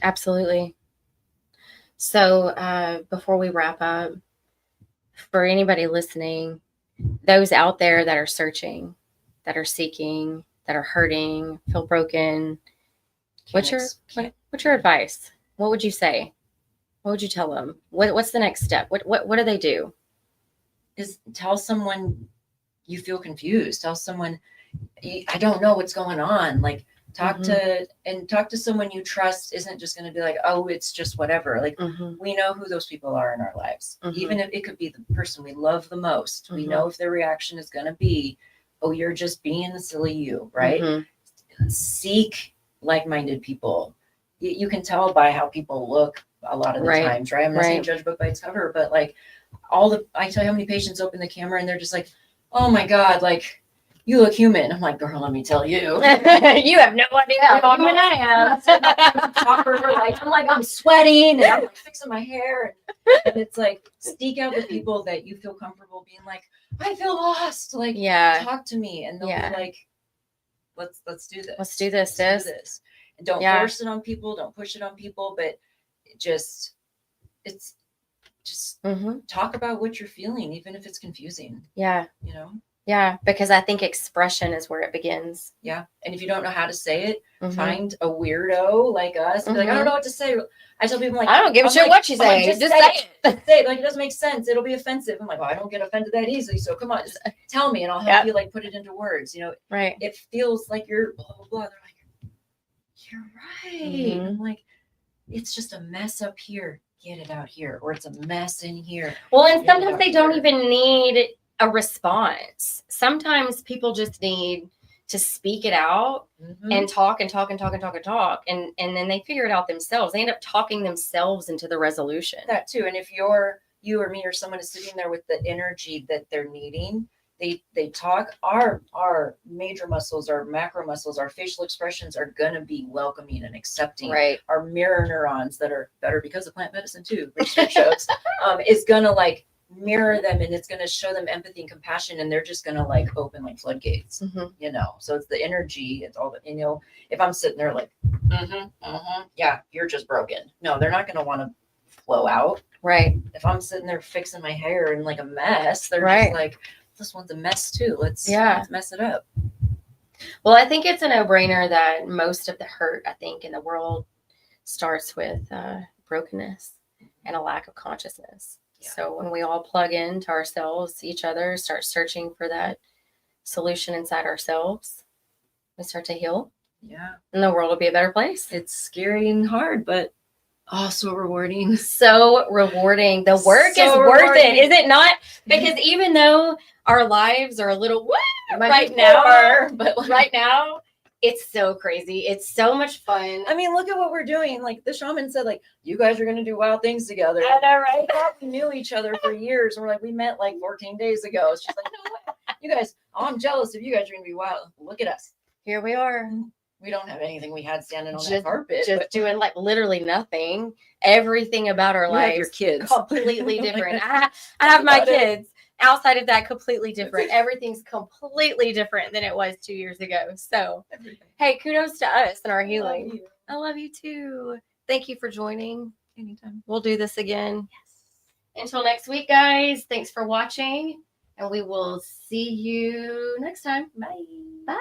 Absolutely. So before we wrap up, for anybody listening, those out there that are searching, that are seeking, that are hurting, feel broken, what's your advice? What would you say? What would you tell them? What's the next step? What do they do? Is tell someone you feel confused. Tell someone, I don't know what's going on. Like, talk to someone you trust. Isn't just going to be like, oh, it's just whatever. Like, we know who those people are in our lives. Even if it could be the person we love the most, we know if their reaction is going to be, oh, you're just being the silly you, right? Seek like-minded people. You can tell by how people look a lot of the times, right? I'm not saying judge a book by its cover, but like, I tell you how many patients open the camera and they're just like, oh my God, like, you look human. I'm like, girl, let me tell you. You have no idea how human I am. I'm like, I'm sweating and I'm like fixing my hair. And it's like, seek out the people that you feel comfortable being like, I feel lost. Like, talk to me. And they'll be like, let's do this. Let's do this. And don't force it on people. Don't push it on people. But just talk about what you're feeling, even if it's confusing. Yeah, because I think expression is where it begins. Yeah. And if you don't know how to say it, find a weirdo like us. Be like, I don't know what to say. I tell people, like, I don't give a shit what you say. Just say it. Say it. Like, it doesn't make sense. It'll be offensive. I'm like, well, I don't get offended that easily. So come on, just tell me and I'll help you like put it into words. Right. It feels like you're blah, blah, blah. They're like, you're right. I'm like, it's just a mess up here. get it out here, or it's a mess in here. Well, and Get it sometimes out they don't here. even need a response. Sometimes people just need to speak it out and talk and talk and talk and talk and talk. And then they figure it out themselves. They end up talking themselves into the resolution. That too. And if you or me or someone is sitting there with the energy that they're needing, they talk. Our major muscles, our macro muscles, our facial expressions are gonna be welcoming and accepting. Right. Our mirror neurons that are better because of plant medicine too, research shows, is gonna like mirror them, and it's gonna show them empathy and compassion, and they're just gonna like open like floodgates. You know, so it's the energy, it's all the, you know, if I'm sitting there like, yeah, you're just broken. No, they're not gonna want to flow out. Right. If I'm sitting there fixing my hair in like a mess, they're Right. just like, this one's a mess too. Let's mess it up. Well, I think it's a no-brainer that most of the hurt, I think, in the world starts with brokenness and a lack of consciousness. Yeah. So when we all plug into ourselves, each other, start searching for that solution inside ourselves, we start to heal. Yeah. And the world will be a better place. It's scary and hard, but so rewarding. So rewarding. The work is worth it, is it not? Because even though our lives are a little right now, it's so crazy. It's so much fun. I mean, look at what we're doing. Like the shaman said, like, you guys are going to do wild things together. I know, right? We knew each other for years. And we're like, we met like 14 days ago. It's just like, no, you guys, I'm jealous if you guys are going to be wild. Look at us. Here we are. We don't have anything we had standing on that carpet. Just doing like literally nothing. Everything about our lives, your kids, completely different. I have my kids. Outside of that, completely different. Everything's completely different than it was 2 years ago. So, hey, kudos to us and our healing. I love you too. Thank you for joining. Anytime. We'll do this again. Yes. Until next week, guys. Thanks for watching, and we will see you next time. Bye. Bye.